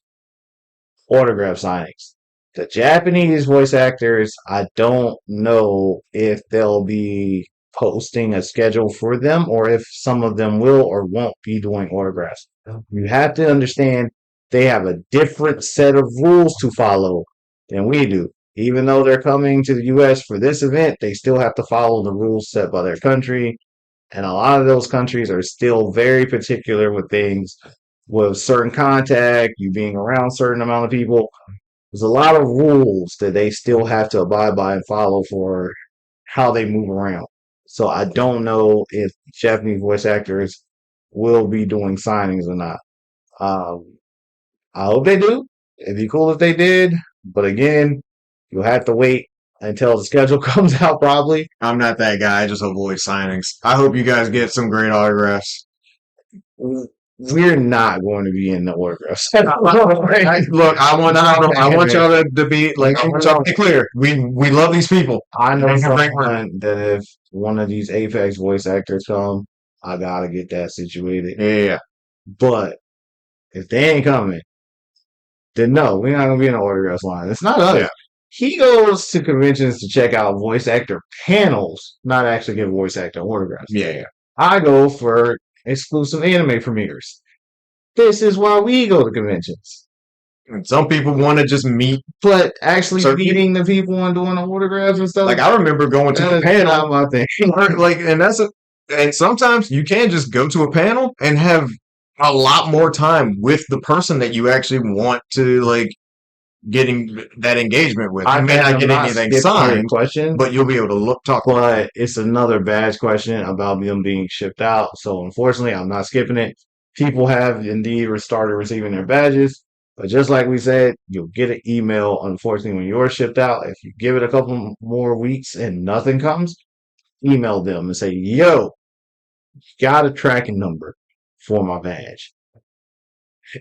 autograph signings. The Japanese voice actors, I don't know if they'll be posting a schedule for them or if some of them will or won't be doing autographs. You have to understand they have a different set of rules to follow than we do. Even though they're coming to the US for this event, they still have to follow the rules set by their country. And a lot of those countries are still very particular with things, with certain contact, you being around certain amount of people. There's a lot of rules that they still have to abide by and follow for how they move around. So I don't know if Japanese voice actors will be doing signings or not. Um, I hope they do. It'd be cool if they did. But again, you'll have to wait until the schedule comes out probably. I'm not that guy. I just avoid signings. I hope you guys get some great autographs. We're not going to be in the autographs. Look, I want y'all to be like, I want y'all to be clear. We love these people. I know Thank you, thank you. someone that if one of these Apex voice actors come, I gotta get that situated. Yeah, But if they ain't coming, then no, we're not gonna be in the autographs line. It's not us. yeah, He goes to conventions to check out voice actor panels, not actually get voice actor autographs. yeah, yeah. I go for exclusive anime premieres. This is why we go to conventions. And some people want to just meet. But actually Certain meeting the people and doing the autographs and stuff, Like I remember going to a that's panel. not my thing. Like, and sometimes you can just go to a panel and have a lot more time with the person that you actually want to like getting that engagement with. You may not get anything signed, question, but you'll be able to talk. but it's another badge question about them being shipped out. So unfortunately, I'm not skipping it. People have indeed started receiving their badges, but just like we said, you'll get an email. Unfortunately, when yours shipped out, if you give it a couple more weeks and nothing comes, email them and say, "Yo, got a tracking number for my badge."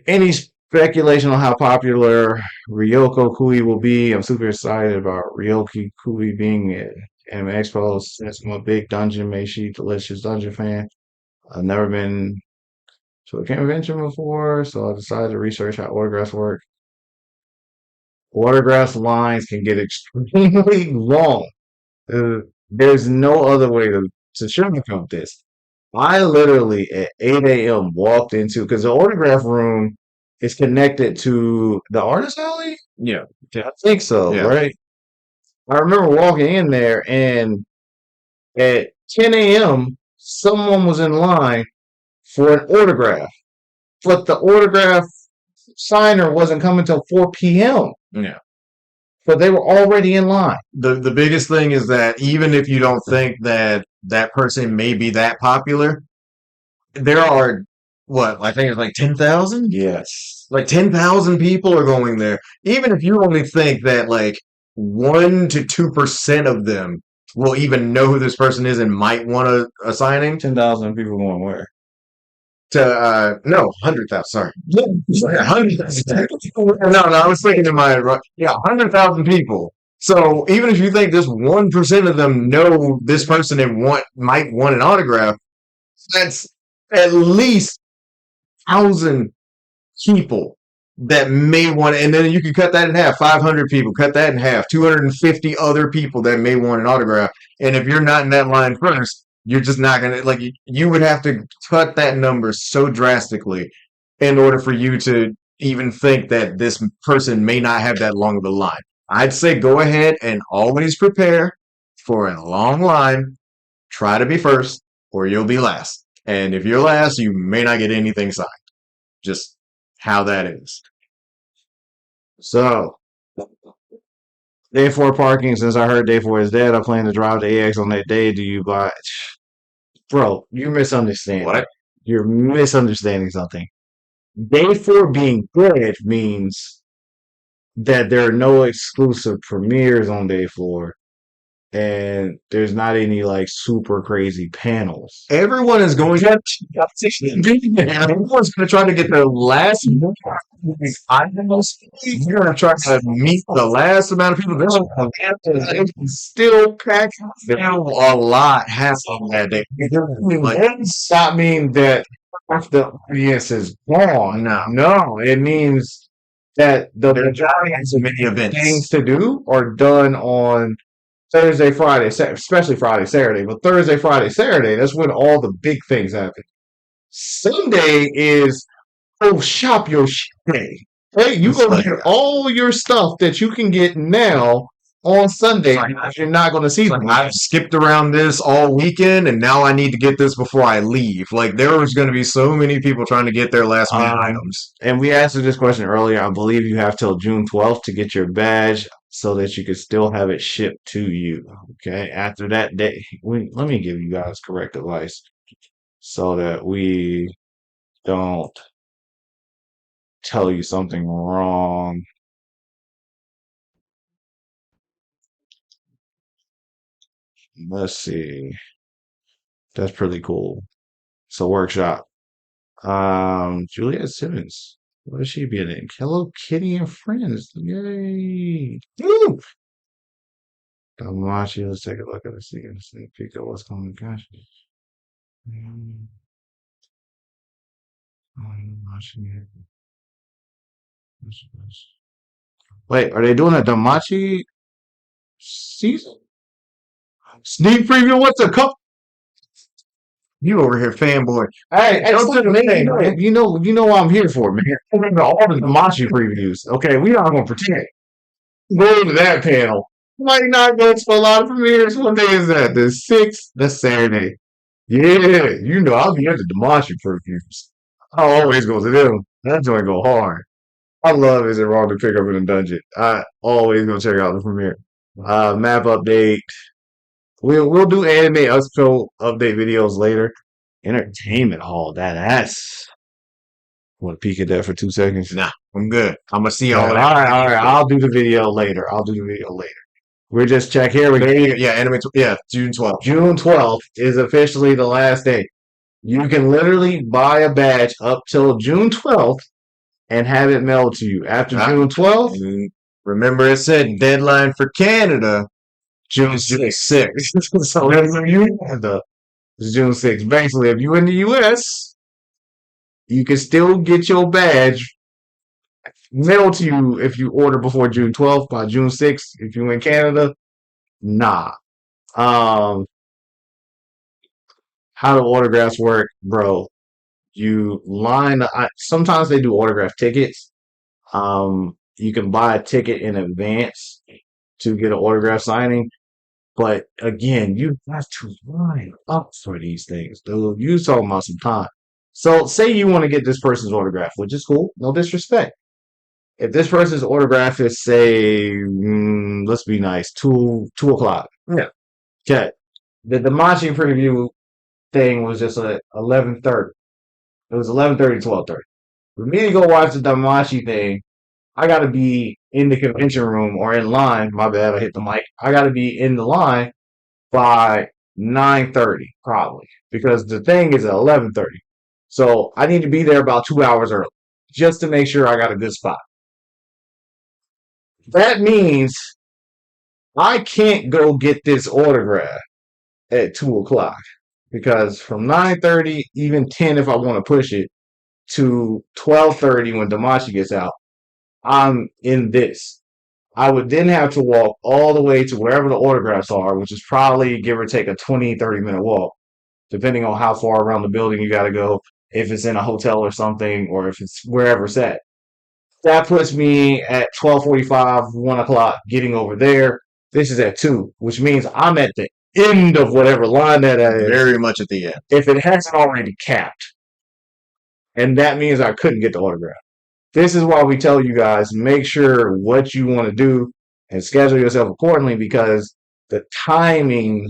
Any speculation on how popular Ryoko Kui will be? I'm super excited about Ryoki Kui being at Anime Expo. Since I'm a big Dungeon Meshi Delicious Dungeon fan. I've never been to a convention before, so I decided to research how autographs work. Autograph lines can get extremely long. There's no other way to sugarcoat this. I literally at 8 a.m. walked into, because the autograph room is connected to the artist alley. Yeah, I think so, yeah. right? I remember walking in there, and at 10 a.m., someone was in line for an autograph, but the autograph signer wasn't coming till 4 p.m. Yeah. But they were already in line. The biggest thing is that even if you don't think that that person may be that popular, there are what I think it's like 10,000. Yes. Like 10,000 people are going there. Even if you only think that like 1 to 2% of them will even know who this person is and might want a signing 10,000 people going where? to no 100,000. Sorry, 100,000. No, I was thinking in my yeah 100,000 people. So even if you think just 1% of them know this person and might want an autograph, that's at least 1,000 people that may want it. And then you can cut that in half. 500 people, cut that in half. 250 other people that may want an autograph. And if you're not in that line first, you're just not going to, like, you would have to cut that number so drastically in order for you to even think that this person may not have that long of a line. I'd say go ahead and always prepare for a long line. Try to be first or you'll be last. And if you're last, you may not get anything signed. Just how that is. So, day four parking. Since I heard day four is dead, I plan to drive to AX on that day. Do you buy? Bro, you're misunderstanding. What? You're misunderstanding something. Day four being dead means that there are no exclusive premieres on day four, and there's not any like super crazy panels. Everyone is going to everyone's going to try to get the last items. You're going to try to meet the last amount of people. There's still packed. There's a lot happening that day. Like, Does not mean that the audience is gone. No, it means that the majority so many events. things to do are done on Thursday, Friday, especially Friday, Saturday. But Thursday, Friday, Saturday, that's when all the big things happen. Sunday is shop your shit day. Hey, you It's go like- get all your stuff that you can get now on Sunday It's like, because you're not going to see it's them. like I've skipped around this all weekend, and now I need to get this before I leave. Like there was going to be so many people trying to get their last minute Um, items. and we answered this question earlier. I believe you have till June 12th to get your badge so that you can still have it shipped to you. Okay. After that day, let me give you guys correct advice so that we don't tell you something wrong. Let's see. That's pretty cool. So workshop. Juliet Simmons. What is she being in? Hello Kitty and Friends. Yay. Woo! Damachi, let's take a look at this again. Sneak peek of what's coming. Gosh. Mm, I'm watching it. Wait, are they doing a Damachi season? Sneak preview? What's a cup? You over here, fanboy. Hey, Don't listen, do man, anything, man. you know what I'm here for, man. I'm into all the Damachi previews. Okay, we not gonna pretend. Go to that panel. Might not go to a lot of premieres. What day is that? The 6th? That's Saturday. Yeah, you know I'll be into Damashi previews. I always go to them. That joint go hard. I love Is It Wrong to Pick Up in a Dungeon. I always go check out the premiere. Map update. We'll do Anime Expo update videos later. Entertainment Hall. That's want to peek at that for 2 seconds. Nah, I'm good. I'm gonna see All all of right, that. all right. I'll do the video later. I'll do the video later. We're just check here. We There you go. go. Yeah, yeah, June 12th. June 12th is officially the last day. You can literally buy a badge up till June 12th and have it mailed to you. After June 12th, And remember, it said deadline for Canada June is June 6th. 6th. So that's you it's June 6th. Basically, if you're in the US, you can still get your badge mailed to you if you order before June 12th. By June 6th, if you're in Canada, nah. Um, how do autographs work, bro? You line. Sometimes they do autograph tickets. You can buy a ticket in advance to get an autograph signing. But again, you have to line up for these things, dude. You talking about some time. So say you want to get this person's autograph, which is cool. No disrespect. If this person's autograph is say, let's be nice, 2 o'clock. Yeah. Okay. The Damachi preview thing was just at 11:30. It was 11:30, 12:30. For me to go watch the Damachi thing, I got to be in the convention room or in line. My bad, I hit the mic. I got to be in the line by 9:30 probably because the thing is at 11:30. So I need to be there about 2 hours early just to make sure I got a good spot. That means I can't go get this autograph at 2 o'clock because from 9:30, even 10 if I want to push it to 12:30 when Damashi gets out, I'm in this. I would then have to walk all the way to wherever the autographs are, which is probably give or take a 20, 30-minute walk, depending on how far around the building you got to go, if it's in a hotel or something, or if it's wherever it's at. That puts me at 12:45, 1 o'clock getting over there. This is at 2, which means I'm at the end of whatever line that is, Very much at the end. if it hasn't already capped. And that means I couldn't get the autograph. This is why we tell you guys make sure what you want to do and schedule yourself accordingly because the timing,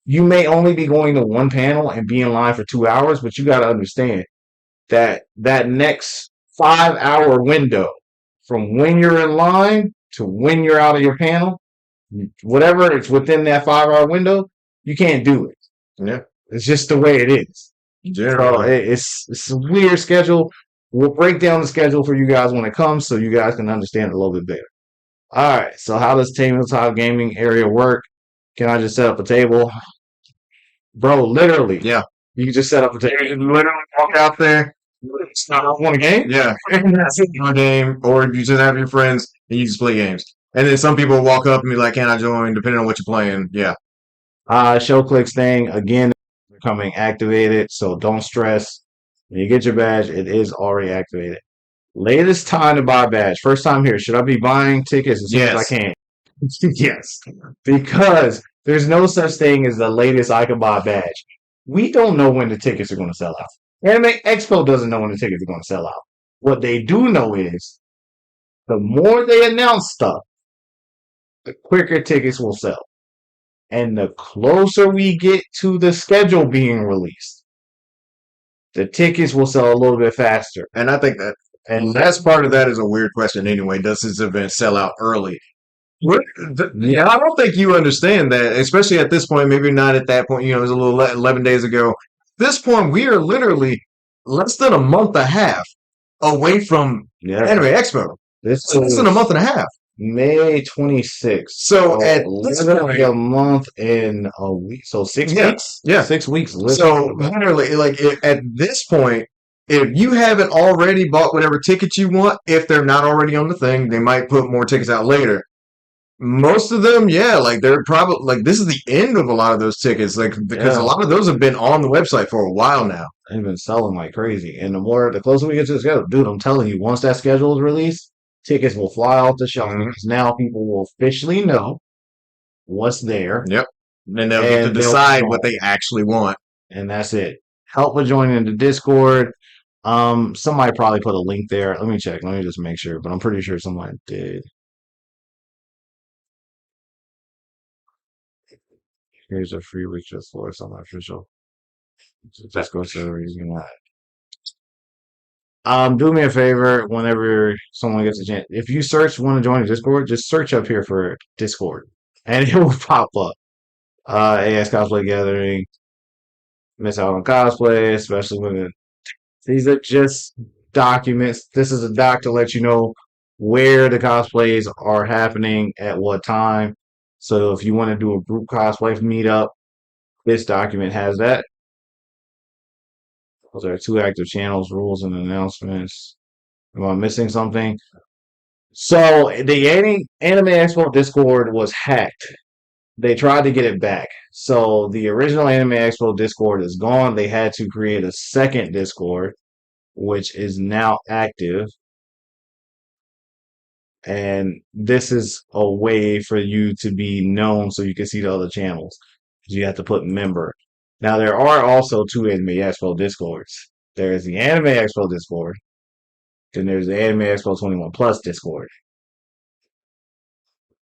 you may only be going to one panel and be in line for 2 hours, but you got to understand that that next 5 hour window from when you're in line to when you're out of your panel, whatever it's within that 5 hour window, you can't do it. Yeah. It's just the way it is. So Generally. it's a weird schedule. We'll break down the schedule for you guys when it comes so you guys can understand it a little bit better. All right. So how does tabletop gaming area work? Can I just set up a table? Bro, literally. Yeah. You can just set up a table. You can literally walk out there. Start off on a game. Yeah. And that's it. Your game, or you just have your friends and you just play games. And then some people walk up and be like, "Can I join?" Depending on what you're playing. Yeah. Show clicks thing again becoming activated, so don't stress. When you get your badge, it is already activated. Latest time to buy a badge. First time here. Should I be buying tickets as soon as I Yes. can? Yes, because there's no such thing as the latest I can buy badge. We don't know when the tickets are going to sell out. Anime Expo doesn't know when the tickets are going to sell out. What they do know is the more they announce stuff, the quicker tickets will sell. And the closer we get to the schedule being released, the tickets will sell a little bit faster. And I think that, and that's part of that is a weird question anyway. Does this event sell out early? Yeah, Yeah, I don't think you understand that, especially at this point. Maybe not at that point. It was a little 11 days ago. At this point, we are literally less than a month and a half away from yeah. Anime Expo. This Less than a month is and a half. May 26th. So So at this literally point, a month and a week. So six yeah, weeks? yeah. 6 weeks, So literally. literally, at this point, if you haven't already bought whatever tickets you want, if they're not already on the thing, they might put more tickets out later. Most of them, yeah, like they're probably like this is the end of a lot of those tickets, like because a Yeah, lot of those have been on the website for a while now. they've been selling like crazy. And the closer we get to the schedule, dude, I'm telling you, once that schedule is released, tickets will fly off the shelf Hmm. because now people will officially know what's there Yep, and they'll get to and they'll decide what join. they actually want. And that's it. Help with joining the Discord. Somebody probably put a link there. Let me check. Let me just make sure, but I'm pretty sure someone did. Here's a free reach just for some official. Just go to the reason. Do me a favor whenever someone gets a chance. If you search want to join the Discord, just search up here for Discord, and it will pop up. AS Cosplay Gathering, Miss Out on Cosplay, especially when these are just documents. This is a doc to let you know where the cosplays are happening at what time. So if you want to do a group cosplay meetup, this document has that. Those are two active channels, rules, and announcements. Am I missing something? So the Anime Expo Discord was hacked. They tried to get it back. So the original Anime Expo Discord is gone. They had to create a second Discord, which is now active. And this is a way for you to be known so you can see the other channels. You have to put member. Now there are also two Anime Expo Discords. There is the Anime Expo Discord, then there's the Anime Expo 21 Plus Discord.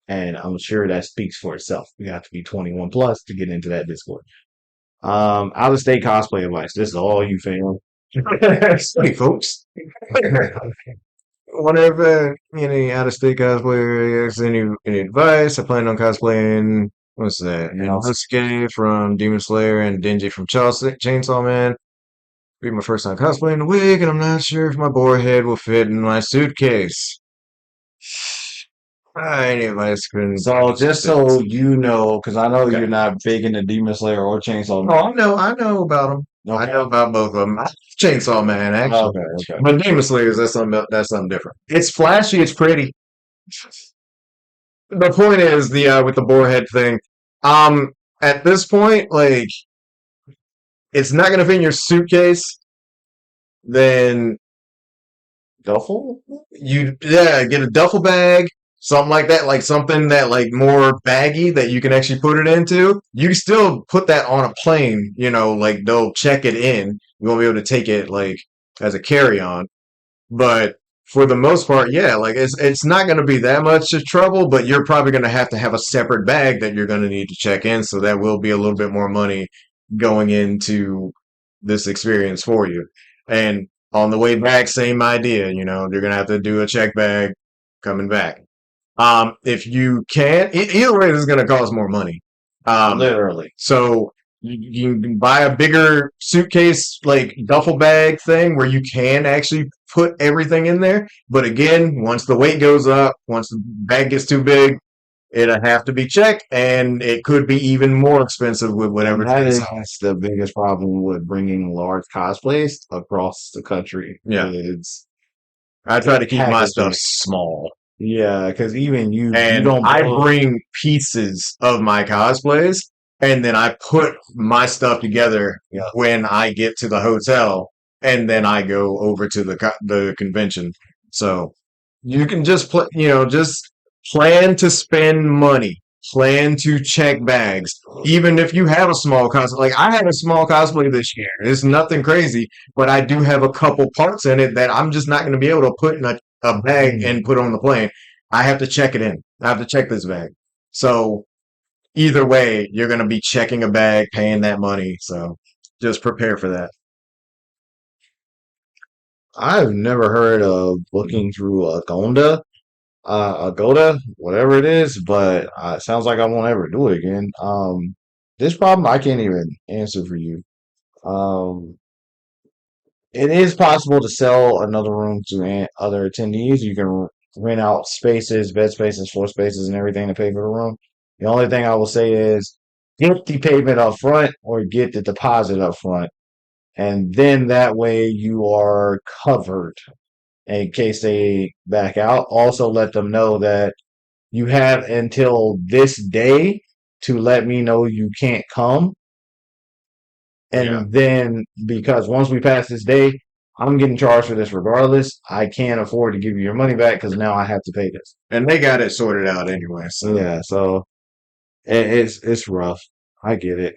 And I'm sure that speaks for itself. You have to be 21 plus to get into that Discord. Out of state cosplay advice. This is all you fam. Hey, folks, whenever any out of state cosplayer asks any advice, I plan on cosplaying. What's that? Now, Inosuke from Demon Slayer and Denji from Chainsaw Man. Be my first time cosplaying the wig, and I'm not sure if my boar head will fit in my suitcase. Any advice couldn't. so just so you know, because I know you're not big into Demon Slayer or Chainsaw. Oh, I know about them. I Okay, know about both of them. Chainsaw Man, actually, okay, okay. but Demon Slayers, that's something different. It's flashy, it's pretty. The point is with the boar head thing. Um, at this point, like it's not gonna fit in your suitcase. Then Duffel? you yeah get a duffel bag, something like that, like something that like more baggy that you can actually put it into. You can still put that on a plane, like they'll check it in. You won't be able to take it like as a carry on, but for the most part, yeah, like it's not going to be that much of trouble, but you're probably going to have a separate bag that you're going to need to check in, so that will be a little bit more money going into this experience for you. And on the way back, same idea, you're going to have to do a check bag coming back. If you can, either way, this is going to cost more money. Literally. So you can buy a bigger suitcase, like duffel bag thing, where you can actually put everything in there. But again, once the weight goes up, once the bag gets too big, it'll have to be checked, and it could be even more expensive with whatever And that takes is on. the biggest problem with bringing large cosplays across the country. Yeah, It's I try to keep my stuff packaging. small. Yeah, because even you And don't I build. bring pieces of my cosplays, and then I put my stuff together Yeah, when I get to the hotel, and then I go over to the convention. So you can just play, just Plan to spend money. Plan to check bags. Even if you have a small cosplay, like I had a small cosplay this year. It's nothing crazy, but I do have a couple parts in it that I'm just not going to be able to put in a bag and put on the plane. I have to check it in. I have to check this bag. So either way, you're going to be checking a bag, paying that money. So just prepare for that. I've never heard of booking through Agoda, whatever it is, but it sounds like I won't ever do it again. This problem I can't even answer for you. Um, it is possible to sell another room to other attendees. You can rent out spaces, bed spaces, floor spaces, and everything to pay for the room. The only thing I will say is get the payment up front or get the deposit up front, and then that way you are covered in case they back out. Also, let them know that you have until this day to let me know you can't come. Yeah. And then, because once we pass this day, I'm getting charged for this regardless. I can't afford to give you your money back because now I have to pay this. And they got it sorted out anyway. So Yeah, so it's rough. I get it.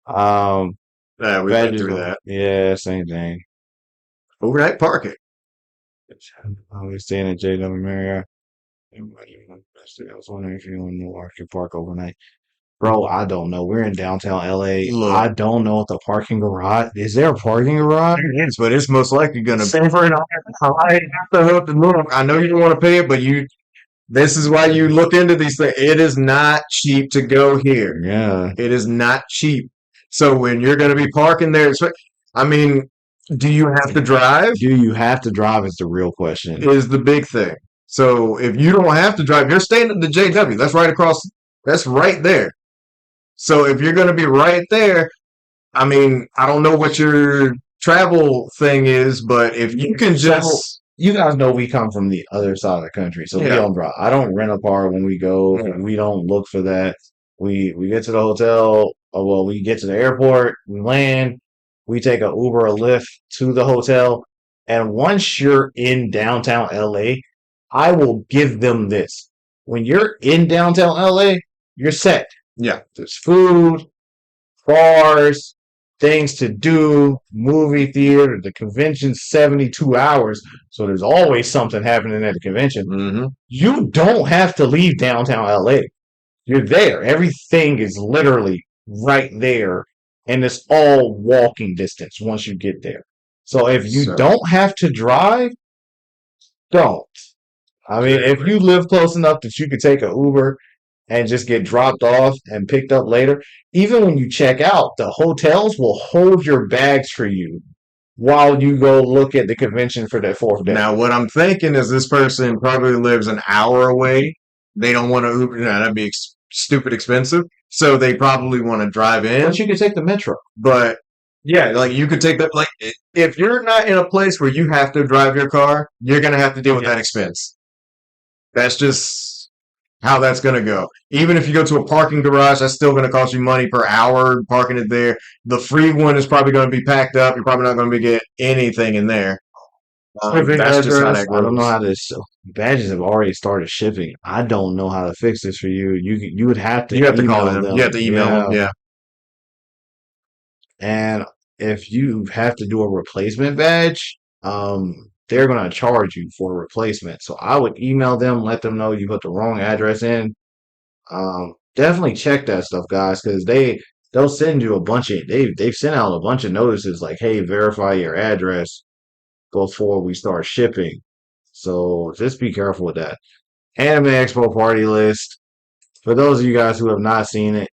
Um, yeah, we've been badges, through that. yeah, same thing. Overnight parking. I was staying at JW Marriott. I was wondering if you want to know Arctic Park overnight. Bro, I don't know. We're in downtown LA. Look, I don't know if the parking garage is there a parking garage? it is, but it's most likely gonna. Safer and I have to hook the look. I know you don't want to pay it, but you. This is why you look into these things. It is not cheap to go here. yeah. It is not cheap. So when you're going to be parking there, I mean, do you have to drive? Do you have to drive is the real question. Is the big thing. So if you don't have to drive, you're staying at the JW. That's right across. That's right there. So if you're going to be right there, I mean, I don't know what your travel thing is, but if you can So just, you guys know we come from the other side of the country, so we yeah, don't drive. I don't rent a car when we go. yeah. We don't look for that. We get to the hotel. Well, we get to the airport. We land. We take a Uber or Lyft to the hotel. And once you're in downtown LA, I will give them this. When you're in downtown LA, you're set. Yeah. There's food, bars, things to do, movie theater, the convention's 72 hours, so there's always something happening at the convention. Mm-hmm. You don't have to leave downtown LA. You're there. Everything is literally right there, and it's all walking distance once you get there. So if you So don't have to drive, don't. I mean, if exactly. you live close enough that you could take an Uber and just get dropped off and picked up later, even when you check out, the hotels will hold your bags for you while you go look at the convention for that fourth day. Now, what I'm thinking is this person probably lives an hour away. They don't want to Uber. That'd be stupid expensive. So they probably want to drive in. But you can take the metro. But yeah, like you could take that. Like if you're not in a place where you have to drive your car, you're gonna have to deal with that expense. That's just how that's gonna go. Even if you go to a parking garage, that's still gonna cost you money per hour parking it there. The free one is probably gonna be packed up. You're probably not gonna be get anything in there. Shipping That's just how address. that I don't know goes. how this. Badges have already started shipping. I don't know how to fix this for you. You would have to You have to call email them. You them. have to email them. Yeah. Yeah. And if you have to do a replacement badge, they're gonna charge you for a replacement. So I would email them, let them know you put the wrong address in. Definitely check that stuff, guys, because they'll send you a bunch of they've sent out a bunch of notices like, hey, verify your address before we start shipping. So just be careful with that. Anime Expo party list. For those of you guys who have not seen it,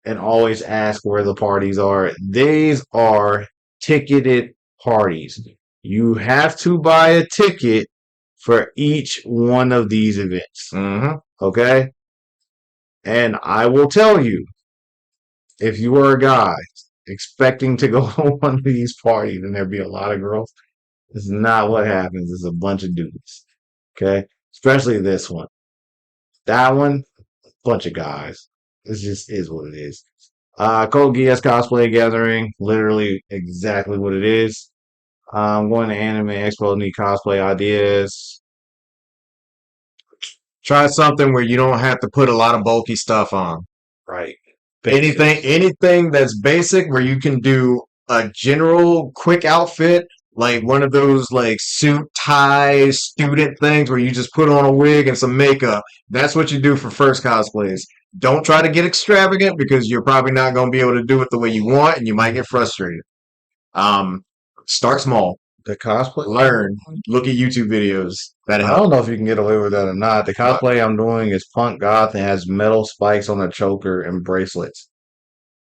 and always ask where the parties are. These are ticketed parties. You have to buy a ticket for each one of these events. Mm-hmm. Okay? And I will tell you, if you are a guy expecting to go to one of these parties and there be a lot of girls, this is not what happens. It's a bunch of dudes. Okay? Especially this one. That one, bunch of guys. This just is what it is. Code Geass Cosplay Gathering, literally exactly what it is. I'm going to Anime Expo, need cosplay ideas. Try something where you don't have to put a lot of bulky stuff on. Right. Basics. Anything that's basic where you can do a general quick outfit, like one of those like suit tie student things where you just put on a wig and some makeup. That's what you do for first cosplays. Don't try to get extravagant because you're probably not going to be able to do it the way you want and you might get frustrated. Um, Start small, The cosplay. learn, look at YouTube videos. That I helps. don't know if you can get away with that or not. The cosplay I'm doing is punk goth and has metal spikes on the choker and bracelets.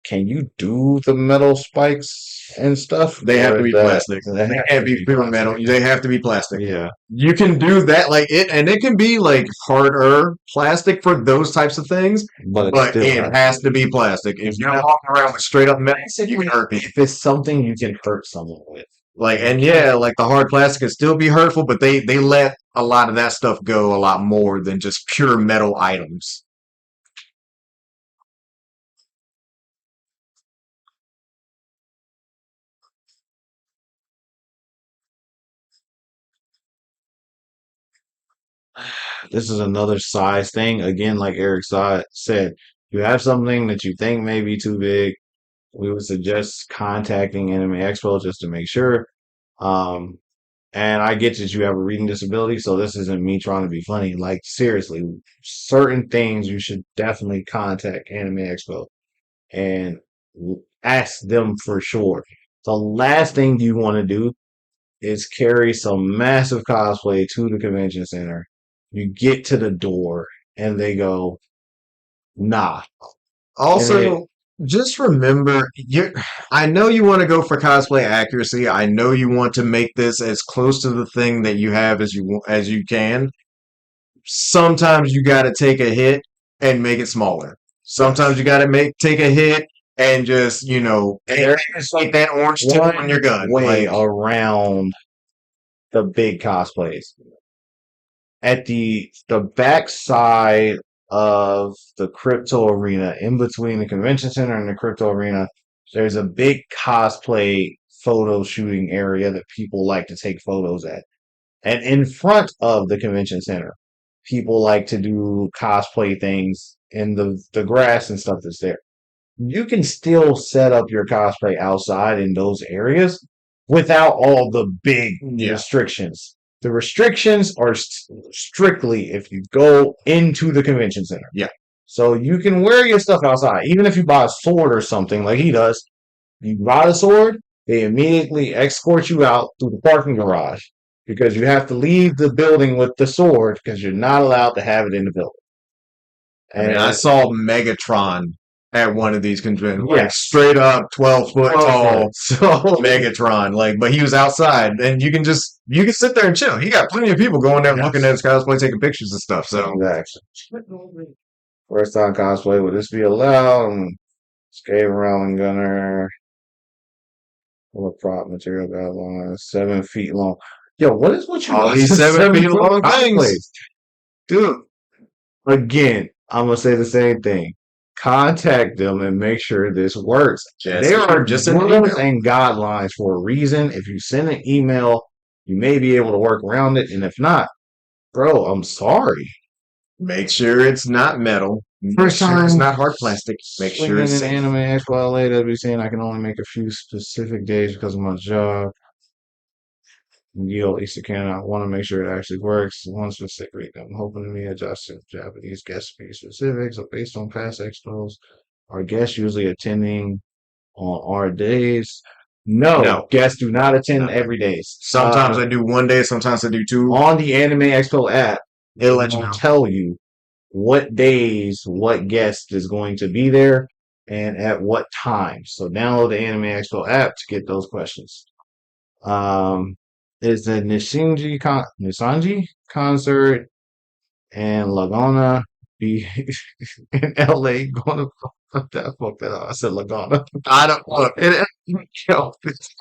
Can you do the metal spikes and stuff? They have Or to is be that plastic. they They have to can't be be pure metal. plastic? They have to be plastic. Yeah, You can do that like it, and it can be like harder plastic for those types of things, but it but still it has. has to be plastic. If you're walking around with straight up metal, you can hurt people. If it's something you can hurt someone with. Like, and yeah, like the hard plastic can still be hurtful, but they let a lot of that stuff go a lot more than just pure metal items. This is another size thing. Again, like Eric said, you have something that you think may be too big. We would suggest contacting Anime Expo just to make sure. Um, and I get that you have a reading disability, so this isn't me trying to be funny. Like seriously, certain things you should definitely contact Anime Expo and ask them for sure. The last thing you want to do is carry some massive cosplay to the convention center. You get to the door and they go, nah. And it, Also, just remember, I know you want to go for cosplay accuracy. I know you want to make this as close to the thing that you have as you can. Sometimes you got to take a hit and make it smaller. Sometimes yes. you got to make take a hit and just There it's is like that orange tip on one your gun. way Like, around the big cosplays. At the back side of the crypto arena, in between the convention center and the crypto arena, there's a big cosplay photo shooting area that people like to take photos at. And in front of the convention center, people like to do cosplay things in the grass and stuff that's there. You can still set up your cosplay outside in those areas without all the big yeah, restrictions. The restrictions are strictly if you go into the convention center. yeah. So you can wear your stuff outside. Even if you buy a sword or something like he does, you buy the sword, they immediately escort you out through the parking garage because you have to leave the building with the sword because you're not allowed to have it in the building. I mean, I And saw Megatron at one of these conventions, like yes, straight up 12 foot 12 tall foot. So Megatron. Like, but he was outside, and you can sit there and chill. He got plenty of people going there looking at yes, his cosplay, taking pictures and stuff. So exactly. First time cosplay, would this be allowed? Skate around gunner, full of prop material guidelines, 7 feet long. Yo, what is with you all guys? these 7 feet 7 foot long things, cosplays? Dude, again, I'm gonna say the same thing. Contact them and make sure this works. There are just an rules email. and guidelines for a reason. If you send an email, you may be able to work around it. And if not, bro, I'm sorry. Make sure it's not metal. Make First sure it's time not hard plastic. Make sure swinging it's in safe. Anime Expo LA, they'll be saying I can only make a few specific days because of my job. Yield Easter Canada. I want to make sure it actually works. One specific week. I'm hoping to be adjusted Japanese guest speak specifics. So based on past expos, our guests usually attending on our days. No, No, guests do not attend no. every days. Sometimes I do one day. Sometimes I do two. On the Anime Expo app, It'll it let you will know. tell you what days, what guest is going to be there, and at what time. So download the Anime Expo app to get those questions. Um, is the Nisanji concert and Laguna be in LA gonna fuck that up. I said Laguna. I don't look. Yo,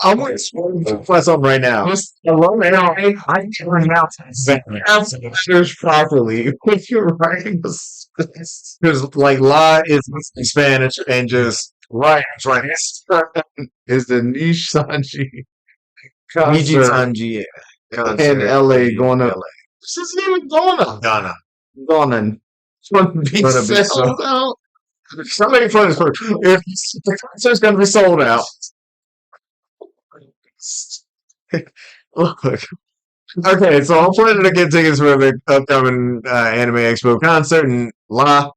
I'm going to play something right now. just Laguna. I can pronounce letters properly when you're writing this. Because like "la" is in Spanish and just Right, it's right. is the Nissanji Niji concert Sanji in concert LA in going to? LA. This isn't even going to. Ghana. gonna be Gonna be so. sold out. Somebody put this first. If the concert's gonna be sold out. Look, okay, so I'm planning to get tickets for the upcoming Anime Expo concert and La,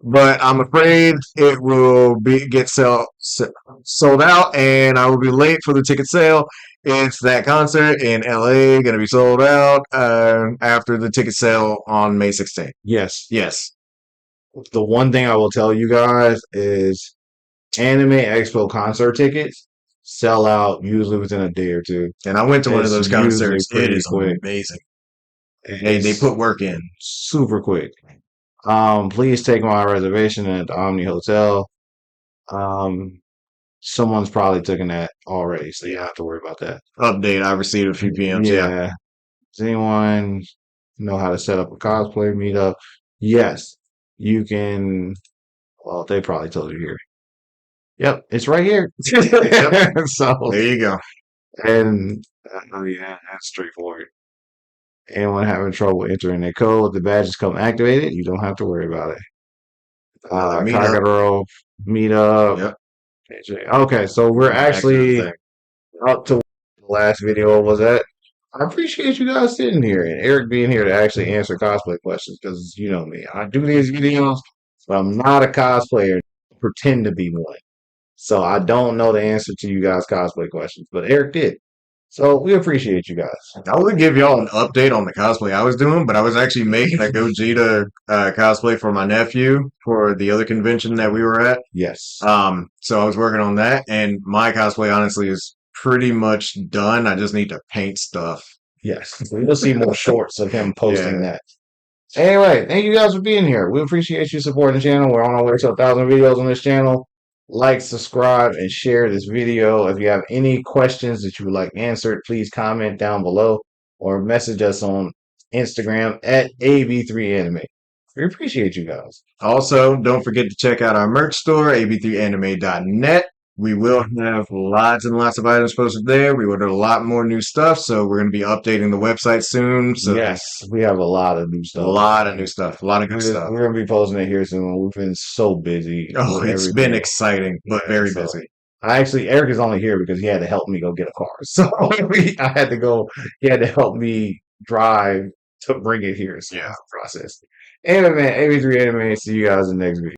but I'm afraid it will get sold out, and I will be late for the ticket sale. It's that concert in LA going to be sold out after the ticket sale on May 16th. Yes. Yes, The one thing I will tell you guys is Anime Expo concert tickets sell out usually within a day or two. and I went to one of It's those usually concerts. It pretty is quick. amazing. They It's put work in. super quick. Please take my reservation at the Omni Hotel. Um, someone's probably taken that already, so you don't have to worry about that. Update. I received a few PMs. Yeah. Yeah. Does anyone know how to set up a cosplay meetup? Yes, you can. Well, they probably told you here. Yep, it's right here. Yep. So, There you go. and oh yeah, that's straightforward. Anyone having trouble entering their code, the badges come activated. You don't have to worry about it. Meetup. Kagero meetup. Yep. Okay, so we're Back to the actually thing. up to the last video was at. I appreciate you guys sitting here and Eric being here to actually answer cosplay questions because you know me. I do these videos, but I'm not a cosplayer. I pretend to be one. So I don't know the answer to you guys' cosplay questions, but Eric did. So we appreciate you guys. I would give y'all an update on the cosplay I was doing, but I was actually making a Gogeta cosplay for my nephew for the other convention that we were at. Yes. So I was working on that, and my cosplay honestly is pretty much done. I just need to paint stuff. Yes. You'll see more shorts of him posting Yeah. that. Anyway, thank you guys for being here. We appreciate you supporting the channel. We're on our way to 1,000 videos on this channel. Like, subscribe, and share this video. If you have any questions that you would like answered, please comment down below or message us on Instagram at AB3Anime. We appreciate you guys. Also, don't forget to check out our merch store, ab3anime.net. We will have lots and lots of items posted there. We ordered a lot more new stuff, so we're going to be updating the website soon. So Yes, we have a lot of new a stuff. lot of new stuff, a lot of good stuff. We're going to be posting it here soon. We've been so busy. Oh, with it's been everything. exciting, but Yeah, very so busy. Eric is only here because he had to help me go get a car. So I had to go, he had to help me drive to bring it here. So Yeah. it's a process. Anyway, man, AB3 Anime. See you guys in the next video.